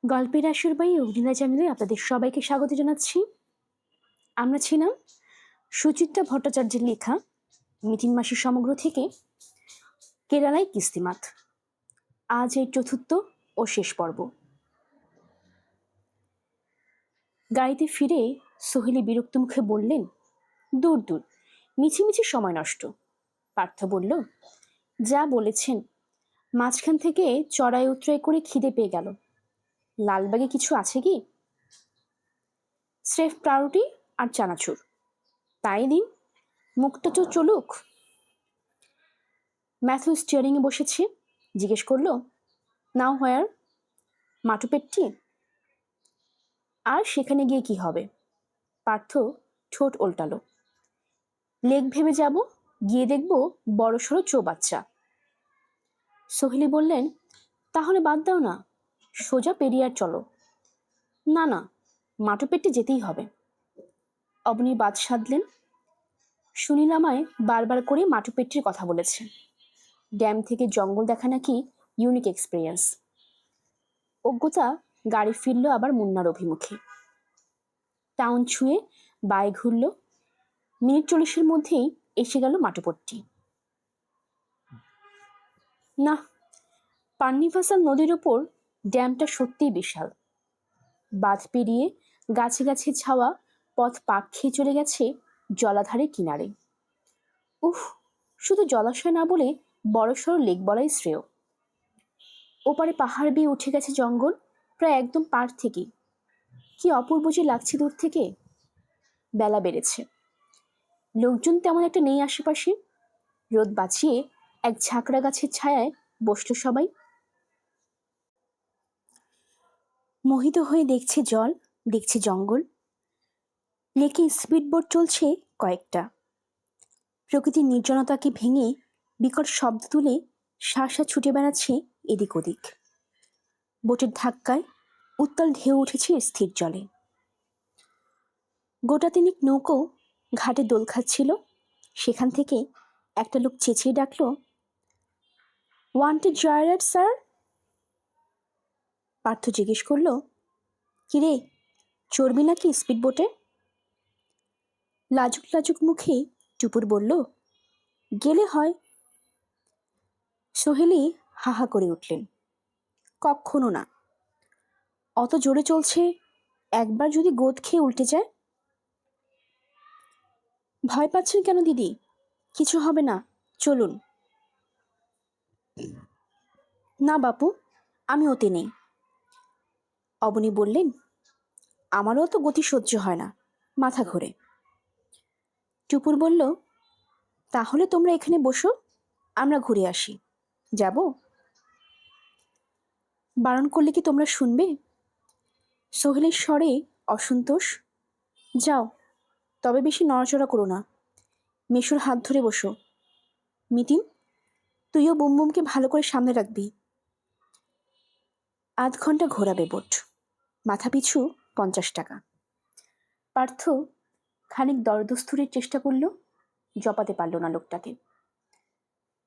গল্পের আসর বাই অগ্নিলা চ্যানেলে আপনাদের সবাইকে স্বাগত জানাচ্ছি। আমরা ছিলাম সুচিত্রা ভট্টাচার্যের লেখা মিটিং মাসের সমগ্র থেকে কেরালায় কিস্তিমাত। আজ এই চতুর্থ ও শেষ পর্ব। গাড়িতে ফিরে সোহেলি বিরক্ত মুখে বললেন, দূর দূর, মিছিমিছি সময় নষ্ট। পার্থ বলল, যা বলেছেন। মাঝখান থেকে চড়াই উতরাই করে খিদে পেয়ে গেল। লালবাগে কিছু আছে কি? স্রেফ পাউরুটি আর চানাচুর। তাই দিন, মুখটা তো চলুক। ম্যাথু স্টিয়ারিংয়ে বসেছে, জিজ্ঞেস করলো, নাও হোয়ার? মাটুপেট্টি। আর সেখানে গিয়ে কি হবে? পার্থ ঠোঁট ওল্টালো। লেক ভেবে যাব, গিয়ে দেখব বড়সড় চৌবাচ্চা। সোহেলি বললেন, তাহলে বাদ দাও না, সোজা পেরিয়ার চলো। না না, মাটুপেট্টি যেতেই হবে। অবনী বাদ সাধলেন, সুনীল আমায় বারবার করে মাটুপেট্টির কথা বলেছে। ড্যাম থেকে জঙ্গল দেখা নাকি ইউনিক এক্সপিরিয়েন্স। অজ্ঞতা গাড়ি ফিরল আবার মুন্নার অভিমুখে। টাউন ছুঁয়ে বায়ে ঘুরল। মিনিট 40-এর মধ্যেই এসে গেল মাটুপট্টি। না, পান্নিভাসাল নদীর ওপর ড্যামটা সত্যিই বিশাল। বাঁধ পেরিয়ে গাছে গাছে ছাওয়া পথ পাক খেয়ে চলে গেছে জলাধারের কিনারে। উফ, শুধু জলাশয় না বলে বড়সড় লেক বলাই শ্রেয়। ওপারে পাহাড় বেয়ে উঠে গেছে জঙ্গল, প্রায় একদম পাড় থেকে। কি অপূর্ব যে লাগছে দূর থেকে। বেলা বেড়েছে, লোকজন তেমন একটা নেই আশেপাশে। রোদ বাঁচিয়ে এক ঝাঁকড়া গাছের ছায়ায় বসল সবাই। মোহিত হয়ে দেখছে জল, দেখছে জঙ্গল। লেকে স্পিডবোট চলছে কয়েকটা। প্রকৃতির নির্জনতাকে ভেঙে বিকট শব্দ তুলে শাঁসা ছুটে বেড়াচ্ছে এদিক ওদিক। বোটের ধাক্কায় উত্তাল ঢেউ উঠেছে স্থির জলে। গোটা তিনিক নৌকো ঘাটে দোল খাচ্ছিল। সেখান থেকে একটা লোক চেঁচিয়ে ডাকল, ওয়ান্টেড জয়রাইড স্যার। পার্থ জিজ্ঞেস করলো, কিরে, চড়বি নাকি স্পিডবোটে? লাজুক লাজুক মুখে টুপুর বলল, গেলে হয়। সোহেলি হাহা করে উঠলেন, কক্ষনো না। অত জোরে চলছে, একবার যদি গোদ খেয়ে উল্টে যায়। ভয় পাচ্ছেন কেন দিদি? কিছু হবে না, চলুন। না বাপু, আমি ওতে নেই। অবনী বললেন, আমারও তো গতি সহ্য হয় না, মাথা ঘোরে। টুপুর বলল, তাহলে তোমরা এখানে বসো, আমরা ঘুরে আসি। যাব? বারণ করলে কি তোমরা শুনবে? সোহেলের স্বরে অসন্তোষ। যাও, তবে বেশি নড়াচড়া করো না। মেশুর হাত ধরে বসো। মিটিং, তুইও বুমবুমকে ভালো করে সামনে রাখবি। 8 ঘন্টা ঘোরাবে বোট, মাথা পিছু 50 টাকা। পার্থ খানিক দরদস্তুরের চেষ্টা করল, জপাতে পারল না লোকটাকে।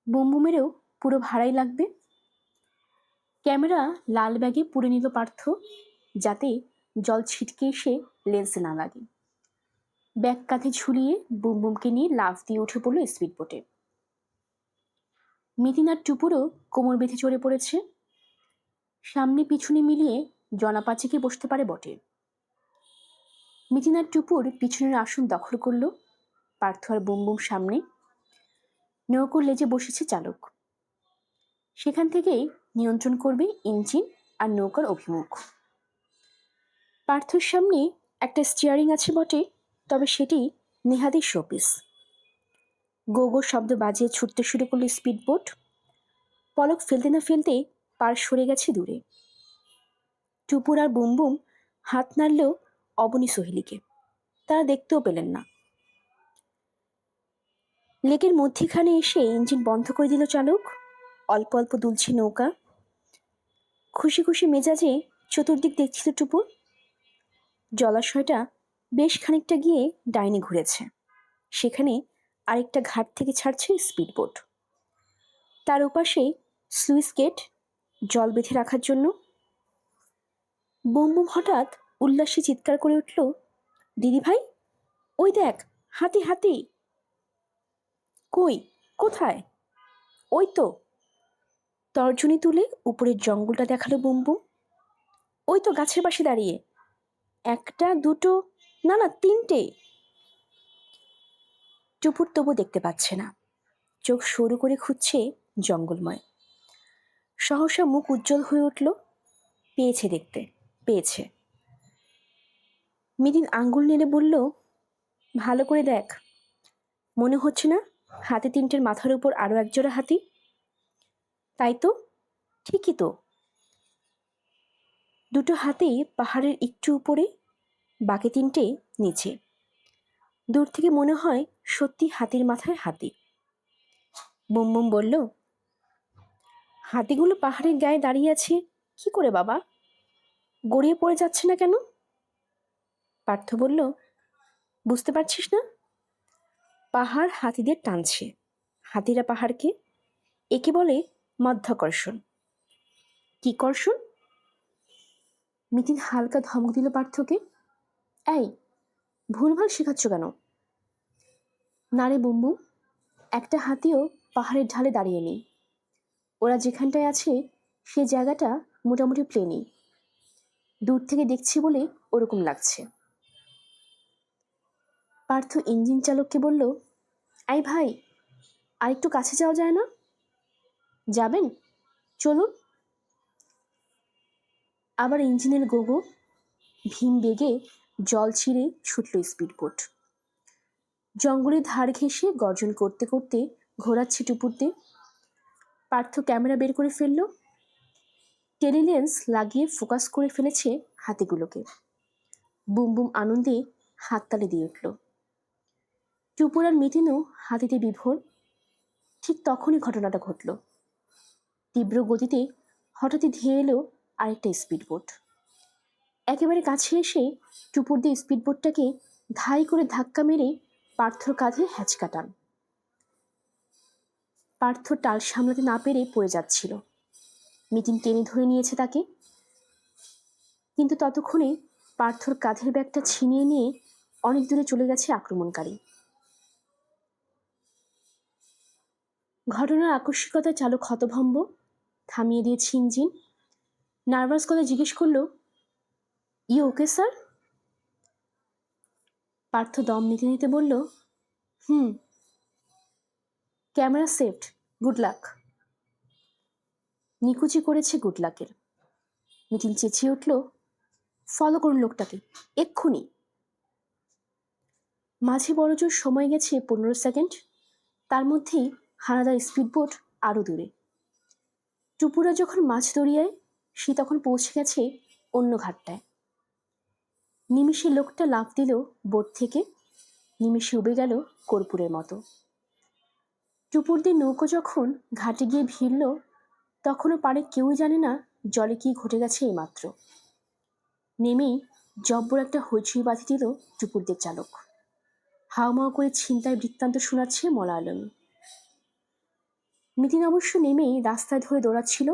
বুমবুমেরও পুরো ভাড়াই লাগবে। ক্যামেরা লাল ব্যাগে পুরে নিল পার্থ, যাতে জল ছিটকে এসে লেন্সে না লাগে। ব্যাগ কাঁধে ঝুলিয়ে বুমবুমকে নিয়ে লাফ দিয়ে উঠে পড়ল স্পিডবোটে। মিতিন আর টুপুরও কোমর বেঁধে চড়ে পড়েছে। সামনে পিছনে মিলিয়ে জনাপাচিকে বসতে পারে বটে। মিতিন আর টুপুর পিছনের আসন দখল করল। পার্থ আর বুমবুম সামনে। নৌকোর লেজে বসেছে চালক। সেখান থেকেই নিয়ন্ত্রণ করবে ইঞ্জিন আর নৌকার অভিমুখ। পার্থর সামনে একটা স্টিয়ারিং আছে বটে, তবে সেটি নেহাতি শোপিস। গো গো শব্দ বাজিয়ে ছুটতে শুরু করলো স্পিডবোট। পলক ফেলতে না ফেলতে পার সরে গেছে দূরে। টুপুর আর বুমবুম হাত নাড়লেও অবনী সোহেলিকে তারা দেখতেও পেলেন না। লেকের মধ্যিখানে এসে ইঞ্জিন বন্ধ করে দিল চালক। অল্প অল্প দুলছে নৌকা। খুশি খুশি মেজাজে চতুর্দিক দেখছিল টুপুর। জলাশয়টা বেশ খানিকটা গিয়ে ডাইনে ঘুরেছে। সেখানে আরেকটা ঘাট থেকে ছাড়ছে স্পিডবোট। তার ওপাশে স্লুইস গেট, জল বেঁধে রাখার জন্য। বুম বুম হঠাৎ উল্লাসে চিৎকার করে উঠল, দিদি ভাই, ওই দেখ, হাতি হাতি! কই, কোথায়? ওই তো! তর্জনী তুলে উপরের জঙ্গলটা দেখালো বুম বুম। ওই তো গাছের পাশে দাঁড়িয়ে। একটা, দুটো, না না, তিনটে! টুপুর তবু দেখতে পাচ্ছে না, চোখ সরু করে খুঁজছে জঙ্গলময়। সহসা মুখ উজ্জ্বল হয়ে উঠল, পেয়েছে দেখতে, পেয়েছে। মিদিন আঙ্গুল নেড়ে বলল, ভালো করে দেখ, মনে হচ্ছে না হাতি তিনটের মাথার উপর আরো একজোড়া হাতি? তাই তো, ঠিকই তো। দুটো হাতি পাহাড়ের একটু উপরে, বাকি তিনটে নিচে। দূর থেকে মনে হয় সত্যি হাতির মাথায় হাতি। বুম বুম বলল, হাতিগুলো পাহাড়ের গায়ে দাঁড়িয়ে আছে কি করে বাবা? গড়িয়ে পড়ে যাচ্ছে না কেন? পার্থ বলল, বুঝতে পারছিস না? পাহাড় হাতিদের টানছে, হাতিরা পাহাড়কে। একে বলে মাধ্যাকর্ষণ। কি কর্ষণ? মিতিন হালকা ধমক দিল পার্থকে। এই, ভুলভাল শেখাচ্ছ কেন? না রে বুমবুম, একটা হাতিও পাহাড়ের ঢালে দাঁড়িয়ে নেই। ওরা যেখানটায় আছে সে জায়গাটা মোটামুটি প্লেনই। দূর থেকে দেখছি বলে ওরকম লাগছে। পার্থ ইঞ্জিন চালককে বলল, এই ভাই, আর একটু কাছে যাওয়া যায় না? যাবেন, চলুন। আবার ইঞ্জিনের গোগো, ভীম বেগে জল ছিঁড়ে ছুটল স্পিডবোট। জঙ্গলের ধার ঘেঁষে গর্জন করতে করতে ঘোরাচ্ছে টুপুরতে। পার্থ ক্যামেরা বের করে ফেলল, টেলিলেন্স লাগিয়ে ফোকাস করে ফেলেছে হাতিগুলোকে। বুম বুম আনন্দে হাততালি দিয়ে উঠল। টুপুর আর মিতিনও হাতিতে বিভোর। ঠিক তখনই ঘটনাটা ঘটল। তীব্র গতিতে হঠাৎই ধেয়ে এলো আরেকটা স্পিডবোট। একেবারে কাছে এসে টুপুর দিয়ে স্পিডবোটটাকে ধাই করে ধাক্কা মেরে পার্থর কাঁধে হ্যাচকা টান। পার্থ টাল সামলাতে না পেরে পড়ে যাচ্ছিল। মিতিন টেনে ধরে নিয়েছে তাকে, কিন্তু ততক্ষণে পার্থর কাঁধের ব্যাগটা ছিনিয়ে নিয়ে অনেক দূরে চলে গেছে আক্রমণকারী। ঘটনার আকস্মিকতায় চালক হতভম্ব, থামিয়ে দিয়েছে ইঞ্জিন। নার্ভাস গলায় জিজ্ঞেস করল, ইউ ওকে স্যার? পার্থ দম নিতে নিতে বলল, hmm. Camera saved, good luck. নিকুচি করেছে গুড লাকের। মিটিন চেঁচিয়ে উঠল, ফলো করুন লোকটাকে, এক্ষুনি। মাঝে বড়জোর সময় গেছে 15 সেকেন্ড। তার মধ্যেই হানাদার স্পিডবোট আরও দূরে। টুপুরা যখন মাছ দরিয়ায়, সে তখন পৌঁছে গেছে অন্য ঘাটটায়। নিমিষে লোকটা লাফ দিল বোট থেকে, নিমিষে উবে গেল কর্পূরের মতো। টুপুরদের নৌকো যখন ঘাটে গিয়ে ভিড়ল, তখনও পারে কেউই জানে না জলে কি ঘটে গেছে এইমাত্র। নেমেই জব্বর একটা হইচই বাঁধি দিল টুপুরদের চালক। হাওমাও করে ছিনতাই বৃত্তান্ত শোনাচ্ছে মলা আলম। মিতিন অবশ্য নেমেই রাস্তায় ধরে দৌড়াচ্ছিল,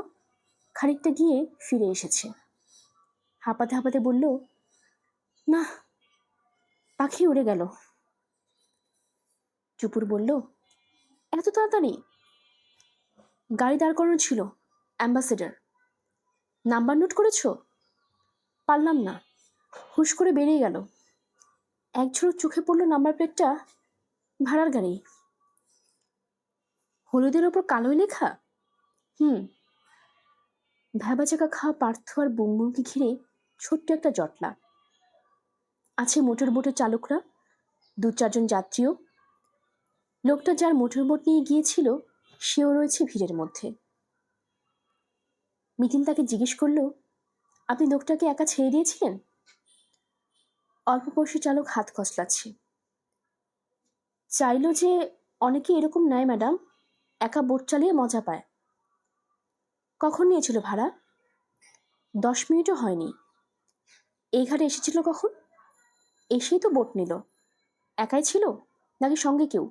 খানিকটা গিয়ে ফিরে এসেছে। হাঁপাতে হাঁপাতে বলল, না, পাখি উড়ে গেল। টুপুর বলল, এত তাড়াতাড়ি? গাড়ি দাঁড় করানো ছিল, অ্যাম্বাসেডার। নাম্বার নোট করেছ? পারলাম না, হুশ করে বেরিয়ে গেল। এক ঝলক চোখে পড়ল নাম্বার প্লেটটা, ভাড়ার গাড়ি। হলুদের ওপর কালোই লেখা? হুম। ভ্যাবাচাকা খাওয়া পার্থ আর বুমবুমকে ঘিরে ছোট্ট একটা জটলা। আছে মোটর বোটের চালকরা, 2-4 জন যাত্রীও। লোকটা যার মোটর বোট নিয়ে গিয়েছিল সেও রয়েছে ভিড়ের মধ্যে। মিতিন তাকে জিজ্ঞেস করল, আপনি লোকটাকে একা ছেড়ে দিয়েছিলেন? অল্প বয়সী চালক হাত কসলাচ্ছে। চাইল যে অনেকে এরকম নেয় ম্যাডাম, একা বোট চালিয়ে মজা পায়। কখন নিয়েছিল ভাড়া? 10 মিনিটও হয়নি। এই ঘাটে এসেছিল কখন? এসেই তো বোট নিল। একাই ছিল নাকি সঙ্গে কেউ?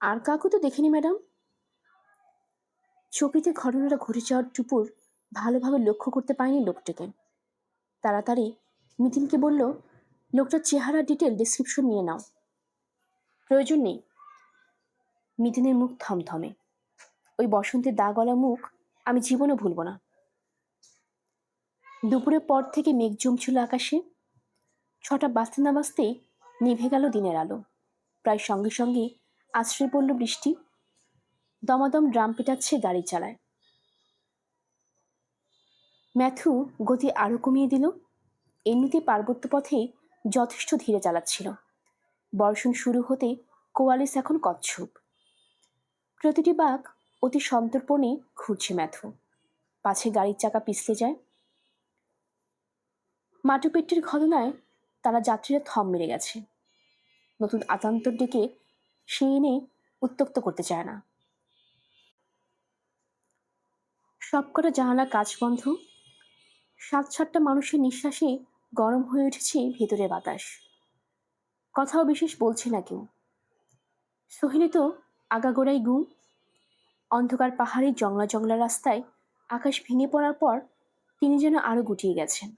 আর কাউকে তো দেখিনি ম্যাডাম। চকিতে ঘটনাটা ঘটে যাওয়ার টুপুর ভালোভাবে লক্ষ্য করতে পায়নি লোকটাকে। তাড়াতাড়ি মিতিনকে বলল, লোকটার চেহারা ডিটেল ডিসক্রিপশন নিয়ে নাও। প্রয়োজন নেই। মিতিনের মুখ থমথমে। ওই বসন্তের দাগওয়ালা মুখ আমি জীবনে ভুলব না। দুপুরের পর থেকে মেঘ জমছিল আকাশে। 6টা বাজতে না বাজতেই নিভে গেল দিনের আলো। প্রায় সঙ্গে সঙ্গে আছড়ে পড়ল বৃষ্টি। দমাদম ড্রাম পেটাচ্ছে গাড়ি চালায়। ম্যাথু গতি আরো কমিয়ে দিল। এমনিতে পার্বত্য পথে যথেষ্ট ধীরে চালাচ্ছিল। বর্ষণ শুরু হতে কোয়ালিস এখন কচ্ছপ। প্রতিটি বাঁক অতি সন্তর্পণে ঘুরছে ম্যাথু, পাছে গাড়ির চাকা পিছলে যায়। মাটুপেট্টির ঘটনায় তারা যাত্রীরা থম মেরে গেছে। নতুন আতান্তর ডেকে সে এনে উত্তক্ত করতে চায় না। সবকটা জানালা কাচ বন্ধ। 7-8টা মানুষের নিঃশ্বাসে গরম হয়ে উঠেছে ভেতরের বাতাস। কথাও বিশেষ বলছে না কেউ। সোহেলি তো আগাগোড়াই গুম। অন্ধকার পাহাড়ের জংলা জংলা রাস্তায় আকাশ ভেঙে পড়ার পর তিনি যেন আরো গুটিয়ে গেছেন।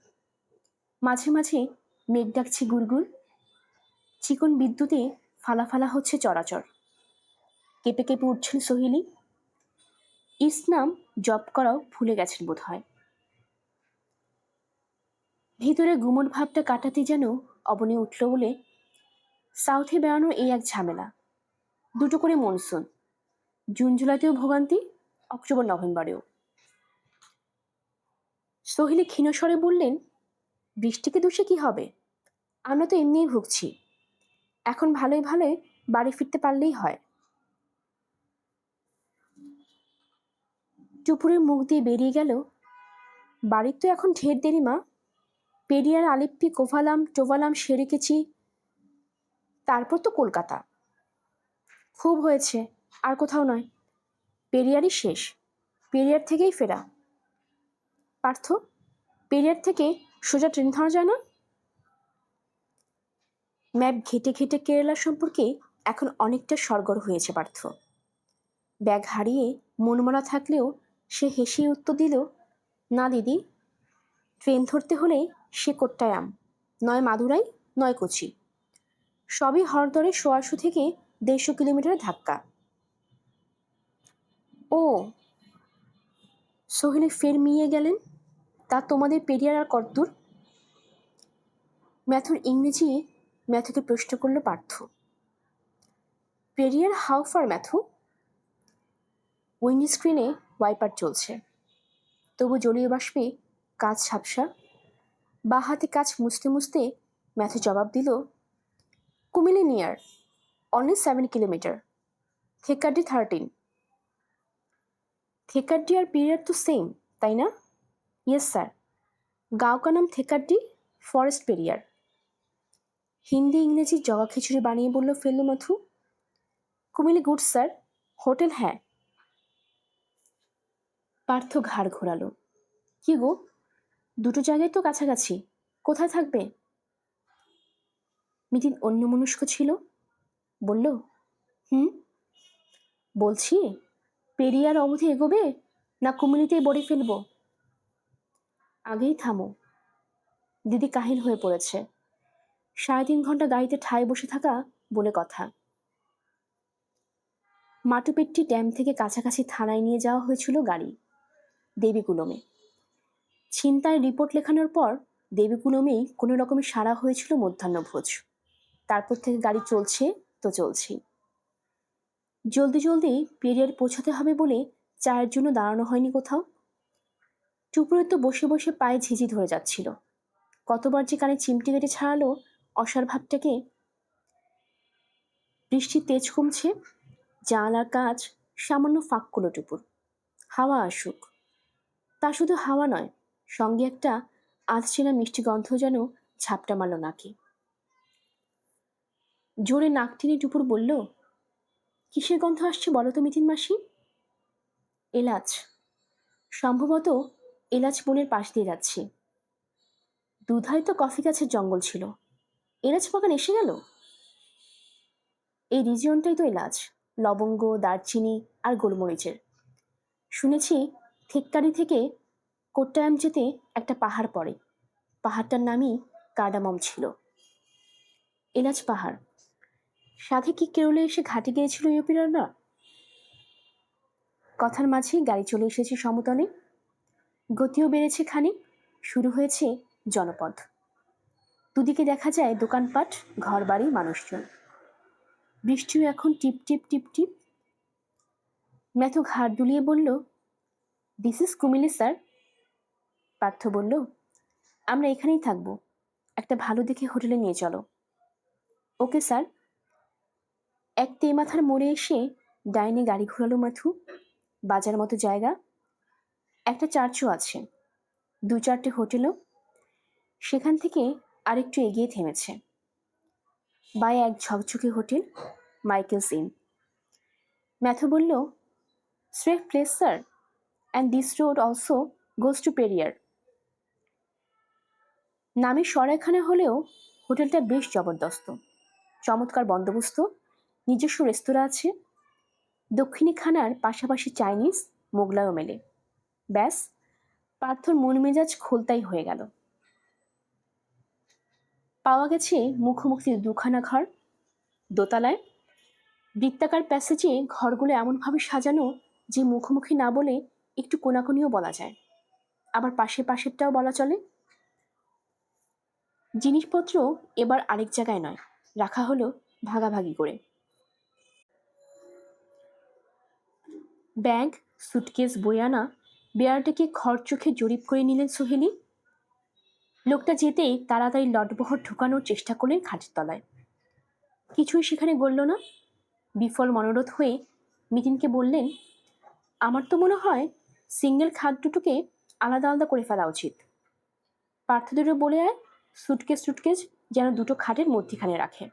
মাঝে মাঝে মেঘ ডাকছে গুড়গুড়। চিকন বিদ্যুতে ফালা ফালা হচ্ছে চরাচর। কেঁপে কেঁপে উঠছেন সোহেলি। ইসলাম জপ করাও ভুলে গেছেন বোধ হয়। ভিতরে গুমট ভাবটা কাটাতে যেন অবনী উঠল বলে সাউথে বেড়ানোর এই এক ঝামেলা। 2টো করে মনসুন, জুন জুলাইতেও ভোগান্তি, অক্টোবর নভেম্বরেও। সোহেলি ক্ষীণস্বরে বললেন, বৃষ্টিকে দোষে কি হবে? আমরা তো এমনিই ভুগছি। এখন ভালোই ভালোই বাড়ি ফিরতে পারলেই হয়। টুপুরের মুখ দিয়ে বেরিয়ে গেল, বাড়ির তো এখন ঢের দেরি মা। পেরিয়ার আলিপ্পি কোভালাম টোভালাম সেরেকেছি, তারপর তো কলকাতা। খুব হয়েছে, আর কোথাও নয়। পেরিয়ারই শেষ। পেরিয়ার থেকেই ফেরা। পার্থ, পেরিয়ার থেকে সোজা ট্রেন ধরা যায় না? ম্যাপ ঘেটে ঘেটে কেরালা সম্পর্কে এখন অনেকটা সরগর হয়েছে পার্থ। ব্যাগ হারিয়ে মনমরা থাকলেও সে হেসে উত্তর দিল, না দিদি, ট্রেন ধরতে হলে সে কোট্টায়াম, নয় মাদুরাই, নয় কোচি। সবই হরদরে 150 থেকে 150 কিলোমিটারের ধাক্কা। ও, সোহেলি ফের মিয়ে গেলেন, তা তোমাদের পেরিয়ার আর কতদূর? ম্যাথুর ইংরেজি ম্যাথুকে প্রশ্ন করল Partha. Periyar how far Matthew? Wind স্ক্রিনে ওয়াইপার চলছে, তবু জলীয় বাষ্পে কাজ ঝাপসা। বা হাতে কাজ মুছতে মুছতে ম্যাথু জবাব দিল, কুমিলি নিয়ার, অনলি 7 কিলোমিটার, থেকাডি 13। থেকাডি আর পেরিয়ার তো সেম, তাই না? ইয়েস স্যার, গাঁও কা নাম থেকাডি, ফরেস্ট পেরিয়ার। হিন্দি ইংরেজি জগা খিচুড়ি বানিয়ে বলল ফেললো Matthew. Kumily good sir, hotel হ্যাঁ। পার্থ ঘাড় ঘোরালো। কি গো, 2টো জায়গায় তো কাছাকাছি, কোথায় থাকবে? মিতিন অন্যমনস্ক ছিল, বলল, বলছি পেরিয়ার অবধি এগোবে না কুমিলিতেই বড়ি ফেলবো? আগেই থামো, দিদি কাহিল হয়ে পড়েছে। 3.5 ঘন্টা গাড়িতে ঠায় বসে থাকা বলে কথা। মাটুপেট্টি ড্যাম থেকে কাছাকাছি থানায় নিয়ে যাওয়া হয়েছিল গাড়ি, দেবীকুলমে। ছিনতাই রিপোর্ট লেখানোর পর দেবীকুলমেই কোনো রকমে সারা হয়েছিল মধ্যাহ্নভোজ। তারপর থেকে গাড়ি চলছে তো চলছেই। জলদি জলদি পেরিয়ার পৌঁছাতে হবে বলে চায়ের জন্য দাঁড়ানো হয়নি কোথাও। টুপুরে তো বসে বসে পায়ে ঝিঝি ধরে যাচ্ছিল। কতবার যে কানে চিমটি কেটে ছাড়ালো অসার ভাবটাকে। বৃষ্টির তেজ কমছে, জানালার কাজ সামান্য ফাঁক করল টুপুর। হাওয়া আসুক। তা শুধু হাওয়া নয়, সঙ্গে একটা আধচেনা মিষ্টি গন্ধ যেন ঝাপটা মারল নাকে। জোরে নাক টেনে টুপুর বলল, কিসের গন্ধ আসছে বলো তো মিতিন মাসি? এলাচ, সম্ভবত এলাচ বনের পাশ দিয়ে যাচ্ছি। দুধারে তো কফি গাছের জঙ্গল ছিল, এলাচ বাগান এসে গেল। এই রিজিয়নটাই তো এলাচ, লবঙ্গ, দারচিনি আর গোলমরিচের। শুনেছি থেক্কারি থেকে কোট্টায়াম যেতে একটা পাহাড় পড়ে, পাহাড়টার নামই কার্ডামম ছিল। এলাচ পাহাড়। সাথে কি কেরলে এসে ঘাটে গিয়েছিল ইউপিরানরা? কথার মাঝে গাড়ি চলে এসেছে সমতলে, গতিও বেড়েছে খানিক, শুরু হয়েছে জনপদ। দুদিকে দেখা যায় দোকানপাট, ঘরবাড়ি, মানুষজন। বৃষ্টিও এখন টিপ টিপ টিপ টিপ। ম্যাথু ঘাড় দুলিয়ে বলল, দিস ইজ কুমিল্লি স্যার। পার্থ বলল, আমরা এখানেই থাকবো, একটা ভালো দেখে হোটেলে নিয়ে চলো। Okay sir. এক তেমাথার মোড়ে এসে ডাইনে গাড়ি ঘোরালো মাথু। বাজার মতো জায়গা, একটা চার্চও আছে, 2-4টে হোটেলও। সেখান থেকে আরেকটু এগিয়ে থেমেছে। বায়ে এক ঝকঝকে হোটেল, মাইকেলস ইন। ম্যাথু বলল, safe place sir, and this road also goes to Periyar. নামে সরাইখানা হলেও হোটেলটা বেশ জবরদস্ত। চমৎকার বন্দোবস্ত, নিজস্ব রেস্তোরাঁ আছে, দক্ষিণী খানার পাশাপাশি চাইনিজ, মোগলাইও মেলে। ব্যাস, পার্থর মন মেজাজ খোলতাই হয়ে গেল। পাওয়া গেছে মুখোমুখি 2খানা ঘর, দোতলায়। বৃত্তাকার প্যাসেজে ঘরগুলো এমনভাবে সাজানো যে মুখোমুখি না বলে একটু কোনাকুনিও বলা যায়, আবার পাশে পাশেরটাও বলা চলে। জিনিসপত্র এবার আরেক জায়গায় নয়, রাখা হলো ভাগাভাগি করে। ব্যাগ, সুটকেস, বয়ানা বেয়ারটাকে খড় চোখে জরিপ করে নিলেন সোহেলি। লোকটা যেতেই তাড়াতাড়ি লটবহর ঢুকানোর চেষ্টা করলেন খাটের তলায়। কিছুই সেখানে গড়ল না। বিফল মনোরথ হয়ে মিতিনকে বললেন, আমার তো মনে হয় সিঙ্গেল খাট দুটোকে আলাদা আলাদা করে ফেলা উচিত। পার্থ দুটো বলে আয় সুটকেস টুটকেস যেন দুটো খাটের মধ্যিখানে রাখে।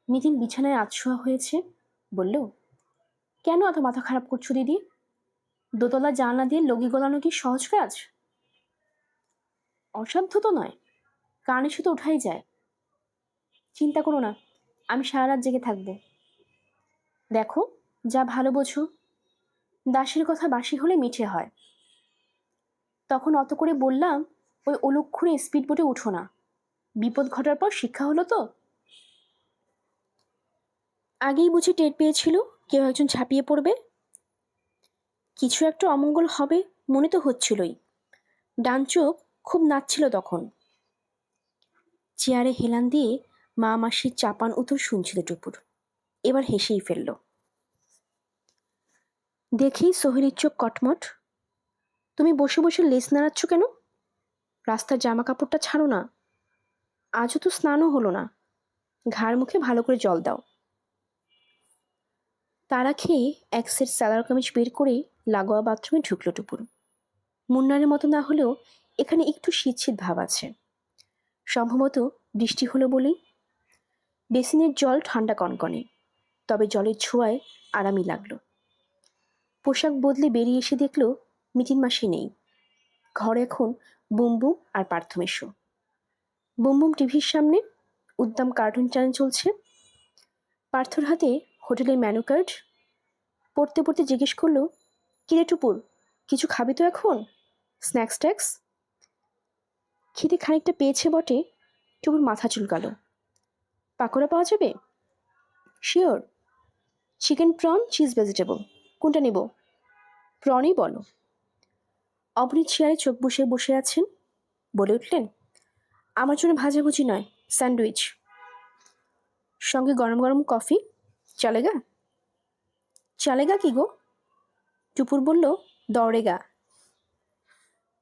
মিতিন বিছানায় আতশোয়া হয়েছে, বলল, কেন এত মাথা খারাপ করছো দিদি? দোতলা জানলা দিয়ে লগি গলানো কি সহজ কাজ? অসাধ্য তো নয়, কানে শুধু ওঠাই যায়। চিন্তা করো না, আমি সারা রাত জেগে থাকবো। দেখো, যা ভালো বোঝো। দাসের কথা বাসি হলে মিঠে হয়। তখন অত করে বললাম, ওই অলক্ষণে স্পিড বোটে উঠো না, বিপদ ঘটার পর শিক্ষা হলো তো। আগেই বুঝি টের পেয়েছিল কেউ একজন ঝাঁপিয়ে পড়বে। কিছু একটা অমঙ্গল হবে মনে তো হচ্ছিলই। ডান চোখ খুব নাচছিল তখন। চেয়ারে হেলান দিয়ে মা মাসির চাপান উত্তর শুনছিল টুপুর। এবার হেসেই ফেলল। দেখেই সোহেলির চোখ কটমট। তুমি বসে বসে লেজ নাড়াচ্ছ কেন? রাস্তার জামা কাপড়টা ছাড়ো না। আজও তো স্নানও হলো না। ঘাড় মুখে ভালো করে জল দাও। তারা খেয়ে এক সেট সালোয়ার কামিজ বের করে লাগোয়া বাথরুমে ঢুকলো টুপুর। মুন্নারের মতো না হলেও এখানে একটু শীত শীত ভাব আছে। সম্ভবত বৃষ্টি হলো বলেই। বেসিনের জল ঠান্ডা কনকনে, তবে জলের ছোঁয়ায় আরামই লাগলো। পোশাক বদলে বেরিয়ে এসে দেখল মিটিন মাসি নেই। ঘরে এখন বুমবুম আর পার্থমেশো। বুমবুম টিভির সামনে উদ্দাম কার্টুন চ্যানেল চলছে। পার্থর হাতে হোটেলের মেনু কার্ড। পড়তে পড়তে জিজ্ঞেস করলো, কিরে টুপুর, কিছু খাবি তো এখন? Snacks tax? খিদে খানিকটা পেয়েছে বটে। টুপুর মাথা চুলকালো। পাকোড়া পাওয়া যাবে? Sure. Chicken, prawn, cheese, vegetable, কোনটা নেব? প্রনই বলো। অবনী চেয়ারে চোখ বসে বসে আছেন, বলে উঠলেন, আমার জন্য ভাজাভুজি নয়, স্যান্ডউইচ, সঙ্গে গরম গরম কফি। চলেগা? চলেগা কি গো? টুপুর বলল, দৌড়েগা।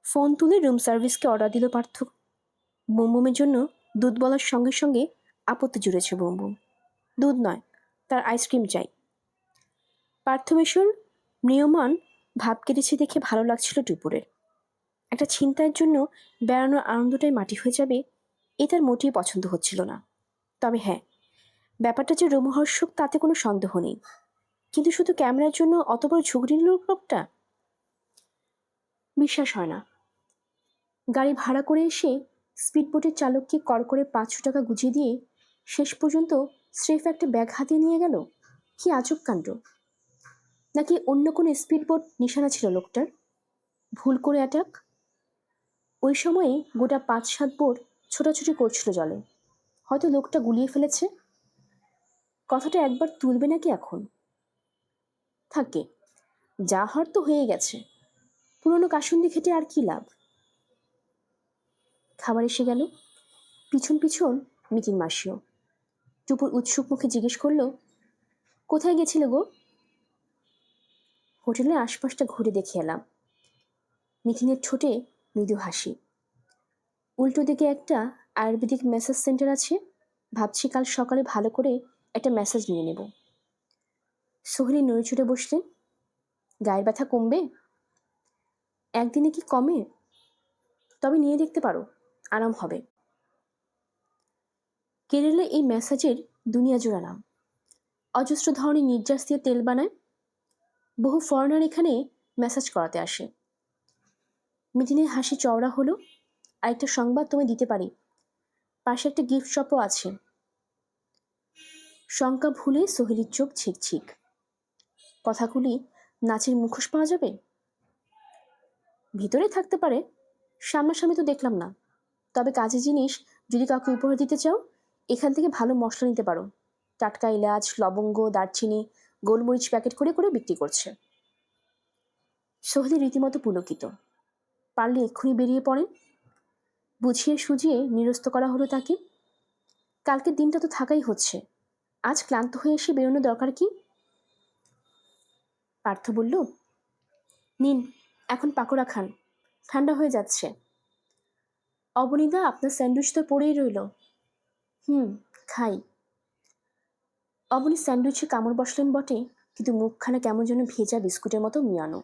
ফোন তুলে রুম সার্ভিসকে অর্ডার দিল পার্থ। বুমবুমের জন্য দুধ বলার সঙ্গে সঙ্গে আপত্তি জুড়েছে বুমবুম। দুধ নয়, তার আইসক্রিম চাই। পার্থমেশ্বর নিয়মান ভাব কেটেছে দেখে ভালো লাগছিল টুপুরের। একটা ছিনতাইয়ের জন্য বেড়ানোর আনন্দটাই মাটি হয়ে যাবে, এ তার মোটেই পছন্দ হচ্ছিল না। তবে হ্যাঁ, ব্যাপারটা যে রোমহর্ষক তাতে কোনো সন্দেহ নেই। কিন্তু শুধু ক্যামেরার জন্য অত বড় ঝুঁকি নিল লোকটা। বিশ্বাস হয় না। গাড়ি ভাড়া করে এসে স্পিডবোটের চালককে কর করে 500 টাকা গুছিয়ে দিয়ে শেষ পর্যন্ত স্রেফ একটা ব্যাগ হাতিয়ে নিয়ে গেল। কি আজব কাণ্ড! নাকি অন্য কোনো স্পিডবোট নিশানা ছিল লোকটার? ভুল করে অ্যাটাক? ওই সময়ে গোটা 5-7 বোট ছোটাছুটি করছিল জলে। হয়তো লোকটা গুলিয়ে ফেলেছে। কথাটা একবার তুলবে নাকি এখন? থাকে, যা হওয়ার তো হয়ে গেছে। পুরনো কাসুন্দি খেটে আর কি লাভ? খাবার এসে গেল। পিছন পিছন মিতিন মাসিও। টুপুর উৎসুক মুখে জিজ্ঞেস করলো, কোথায় গেছিলে গো? হোটেলের আশপাশটা ঘুরে দেখে এলাম। মিথিনের ঠোঁটে মৃদু হাসি। উল্টো দিকে একটা আয়ুর্বেদিক ম্যাসাজ সেন্টার আছে, ভাবছি কাল সকালে ভালো করে একটা ম্যাসাজ নিয়ে নেব। সোহেলি নড়ে চড়ে বসলেন। গায়ের ব্যথা কমবে? একদিনে কি কমে? তবে নিয়ে দেখতে পারো, আরাম হবে। কেরালে এই ম্যাসাজের দুনিয়া জোড়া নাম। অজস্র ধরনের নির্যাস দিয়ে তেল বানায়। বহু ফরেনার এখানে ম্যাসাজ করাতে আসে। মিটিনের হাসি চওড়া হলো। আরেকটা সংবাদ তোমায় দিতে পারি, পাশে একটা গিফট শপও আছে। শঙ্কা ভুলে সোহেলির চোখ ছিকছিক। কথাগুলি নাচের মুখোশ পাওয়া যাবে? ভিতরে থাকতে পারে, সামনাসামনি তো দেখলাম না। তবে কাজের জিনিস যদি কাউকে উপহার দিতে চাও, এখান থেকে ভালো মশলা নিতে পারো। টাটকা এলাচ, লবঙ্গ, দারচিনি, গোলমরিচ প্যাকেট করে করে বিক্রি করছে। সোহেলি রীতিমতো পুলকিত। পারলে এক্ষুনি বেরিয়ে পড়েন। বুঝিয়ে সুজিয়ে নিরস্ত করা হলো তাকে। কালকের দিনটা তো থাকাই হচ্ছে, আজ ক্লান্ত হয়ে এসে বেরোনো দরকার কি? পার্থ বলল, নিন, এখন পাকোড়া খান, ঠান্ডা হয়ে যাচ্ছে। অবনীদা, আপনার স্যান্ডউইচ তো পড়েই রইল। খাই। অবনী স্যান্ডউইচে কামড় বসলেন বটে, কিন্তু মুখখানা কেমন যেন ভেজা বিস্কুটের মতো মিয়ানো।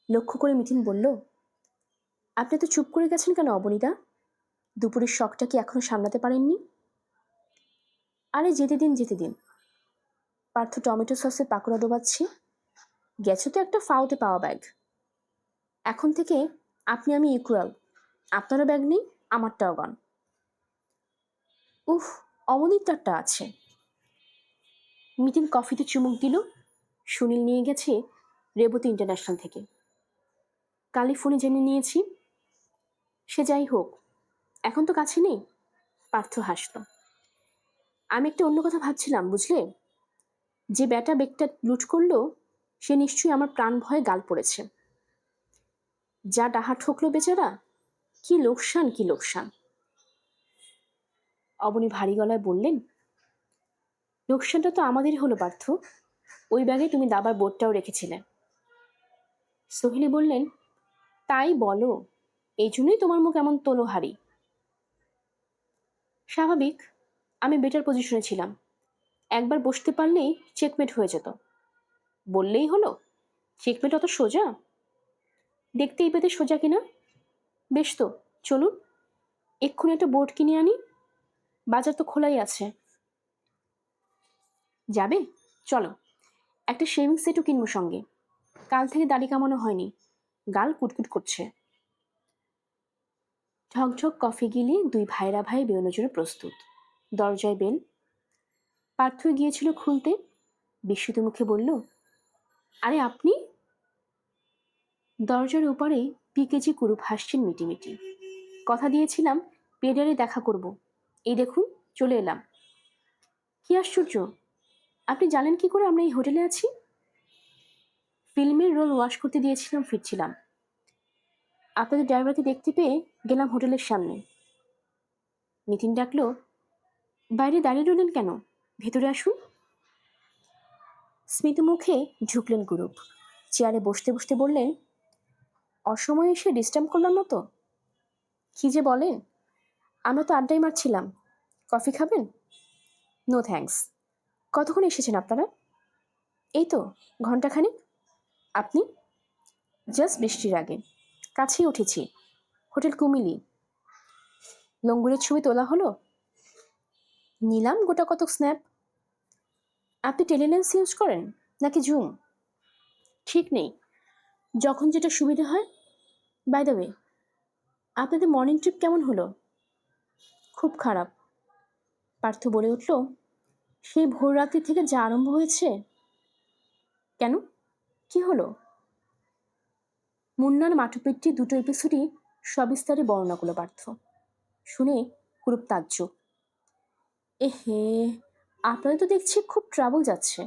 লক্ষ্য করে মিথিন বলল, আপনি তো চুপ করে গেছেন কেন অবনীদা? দুপুরের শখটা কি এখনো সামলাতে পারেননি? আরে যেতে দিন যেতে দিন। পার্থ টমেটো সসে পাকোড়া ডোবাচ্ছি। গেছে তো একটা ফাওতে পাওয়া ব্যাগ। এখন থেকে আপনি আমি ইকুয়াল। আপনারও ব্যাগ নেই, আমারটাও গন। উফ, অবনীতারটা আছে। মিতিন কফিতে চুমুক দিল। সুনীল নিয়ে গেছে রেবতী ইন্টারন্যাশনাল থেকে। কালই ফোনে জেনে নিয়েছি। সে যাই হোক, এখন তো কাছে নেই। পার্থ হাসল। আমি একটা অন্য কথা ভাবছিলাম, বুঝলে? যে ব্যাটা বেগটা লুট করলো, সে নিশ্চয়ই আমার প্রাণ ভয়ে গাল পড়েছে। যা ডাহা ঠকলো বেচারা, কি লোকসান কি লোকসান। অবনী ভারী গলায় বললেন, লোকসানটা তো আমাদেরই হলো পার্থ। ওই ব্যাগে তুমি দাবার বোর্ডটাও রেখেছিলে। সোহেলি বললেন, তাই বলো, এই জন্যই তোমার মুখ এমন তোলোহারি। স্বাভাবিক, আমি বেটার পজিশনে ছিলাম। একবার বসতে পারলেই চেকমেট হয়ে যেত। বললেই হলো, চেকমেট অত সোজা? দেখতেই পেতে সোজা কিনা। বেশ তো, চলুন এক্ষুনি একটা বোর্ড কিনে আনি। বাজার তো খোলাই আছে। যাবে? চলো, একটা শেভিং সেটও কিনবো সঙ্গে। কাল থেকে দাড়ি কামানো হয়নি, গাল কুটকুট করছে। ঝকঝক কফি গিলিয়ে দুই ভাইরা ভাই বেরোনোর জন্য প্রস্তুত। দরজায় বেল। পার্থ গিয়েছিল খুলতে। বিস্মিত মুখে বলল, আরে আপনি? দরজার ওপারে পিকেজি কুরুপ হাসছেন মিটিমিটি। কথা দিয়েছিলাম পেডারে দেখা করব। এই দেখুন, চলে এলাম। কি আশ্চর্য, আপনি জানেন কি করে আমরা এই হোটেলে আছি? ফিল্মের রোল ওয়াশ করতে দিয়েছিলাম, ফিরছিলাম। আপনাদের ড্রাইভারকে দেখতে পেয়ে গেলাম হোটেলের সামনে। নিতিন ডাকলো, বাইরে দাঁড়িয়ে রইলেন কেন? ভেতরে আসুন। স্মিত মুখে ঢুকলেন কুরুপ। চেয়ারে বসতে বসতে বললেন, অসময়ে এসে ডিস্টার্ব করলাম না তো? কি যে বলেন, আমরা তো আড্ডাই মারছিলাম। কফি খাবেন? No thanks. কতক্ষণ এসেছেন আপনারা? এই তো ঘন্টাখানেক। আপনি? জাস্ট বৃষ্টির আগে। কাছেই উঠেছি, হোটেল কুমিলি। লঙ্গুরের ছবি তোলা হলো? নিলাম গোটা কতক স্ন্যাপ। আপনি টেলিলেন্স ইউজ করেন নাকি জুম? ঠিক নেই, যখন যেটা সুবিধা হয়। বাই দ্য ওয়ে, আপনাদের মর্নিং ট্রিপ কেমন হলো? খুব খারাপ। পার্থ বলে উঠল, সেই ভোর রাত্রি থেকে যা আরম্ভ হয়েছে। কেন, কি হলো? মুন্নার মাটুপেটটি দুটো এপিসোডই সবিস্তারে বর্ণনা করল পার্থ। শুনে কুরুপ তাজ্জব। এহে, আপনাদের তো দেখছি খুব ট্রাবল যাচ্ছে।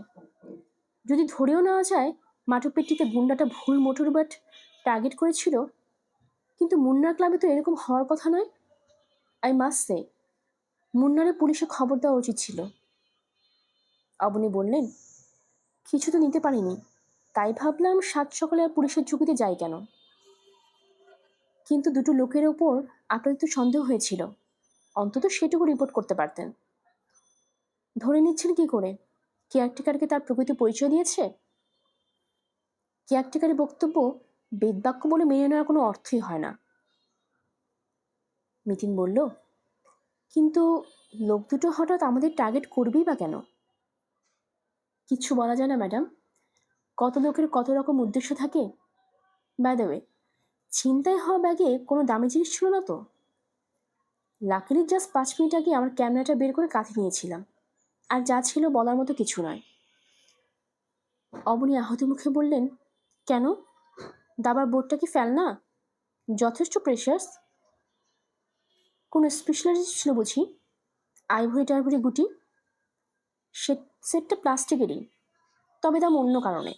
যদি ধরেও নেওয়া যায় মাটুপেট্টিতে গুন্ডাটা ভুল মোটর বাট টার্গেট করেছিল, কিন্তু মুন্নার ক্লাবে তো এরকম হওয়ার কথা নয়। আই মাস্ট সে, মুন্নারে পুলিশে খবর দেওয়া উচিত ছিল। অবনী বললেন, কিছু তো নিতে পারিনি, তাই ভাবলাম সাত সকালে আর পুলিশের ঝুঁকিতে যাই কেন। কিন্তু দুটো লোকের ওপর আপনাদের তো সন্দেহ হয়েছিল, অন্তত সেটুকু রিপোর্ট করতে পারতেন। ধরে নিচ্ছেন কি করে কেয়ারটেকারকে তার প্রকৃত পরিচয় দিয়েছে? কেয়ারটেকারের বক্তব্য বেদবাক্য বলে মেনে নেওয়ার কোনো অর্থই হয় না। মিতিন বলল, কিন্তু লোক দুটো হঠাৎ আমাদের টার্গেট করবেই বা কেন? কিচ্ছু বলা যায় না ম্যাডাম, কত লোকের কত রকম উদ্দেশ্য থাকে। বাই দ্য ওয়ে, ছিনতাই হওয়া ব্যাগে কোনো দামি জিনিস ছিল না তো? লাকিলি জাস্ট 5 মিনিট আগে আমার ক্যামেরাটা বের করে কাঁধে নিয়েছিলাম, আর যা ছিল বলার মতো কিছু নয়। অবনী আহত মুখে বললেন, কেন? দাবার বোর্ডটা কি ফেল না? যথেষ্ট প্রেশাস? কোনো স্পেশালিস্ট ছিল বুঝি? আইভরি টাইভরি গুটি? সেটটা প্লাস্টিকেরই, তবে দাম অন্য কারণে।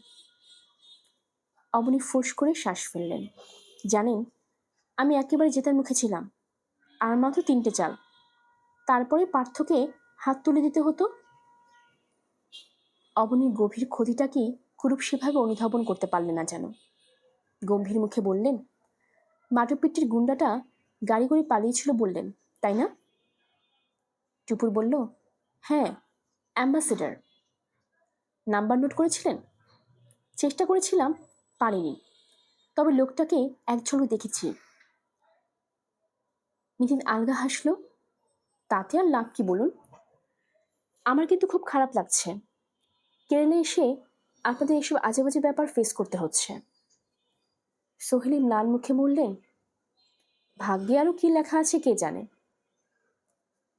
অবনী ফোঁস করে শ্বাস ফেললেন। জানেন, আমি একেবারে জেতার মুখে ছিলাম, আর মাত্র 3টে চাল। তারপরে পার্থকে হাত তুলে দিতে হতো। অবনীর গভীর ক্ষতিটা কি কুরুপ সেভাবে অনুধাবন করতে পারলেন না যেন। গম্ভীর মুখে বললেন, মাটুপিট্টির গুন্ডাটা গাড়ি করে পালিয়েছিল বললেন, তাই না? টুপুর বলল, হ্যাঁ, অ্যাম্বাসেডার। নাম্বার নোট করেছিলেন? চেষ্টা করেছিলাম, পারিনি, তবে লোকটাকে এক ঝলক দেখেছি। নিতিন আলগা হাসল। তাতে আর লাভ কি বলুন? আমার কিন্তু খুব খারাপ লাগছে, কেরালে এসে আপনাদের এসব আজেবাজে ব্যাপার ফেস করতে হচ্ছে। সোহেলি ম্লান মুখে বললেন, ভাগ্যে আরও কি লেখা আছে কে জানে।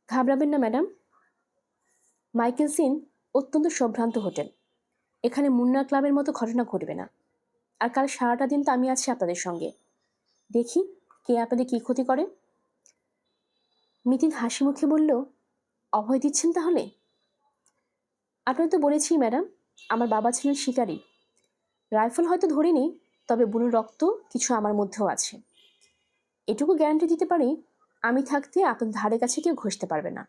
ঘাবড়াবেন না ম্যাডাম, মাইকেলসিন অত্যন্ত সম্ভ্রান্ত হোটেল, এখানে মুন্না ক্লাবের মতো ঘটনা ঘটবে না। আর কাল সারাটা দিন তো আমি আছি আপনাদের সঙ্গে, দেখি কে আপনাদের কি ক্ষতি করে। মিতিন হাসি মুখে বলল, অভয় দিচ্ছেন তাহলে? আপনার তো বলেছি ম্যাডাম, আমার বাবা ছিলেন শিকারী। রাইফেল হয়তো ধরিনি, তবে বুনোর রক্ত কিছু আমার মধ্যেও আছে। এটুকু গ্যারান্টি দিতে পারি, আমি থাকতে আপনার ধারে কাছে কেউ ঘষতে পারবে না।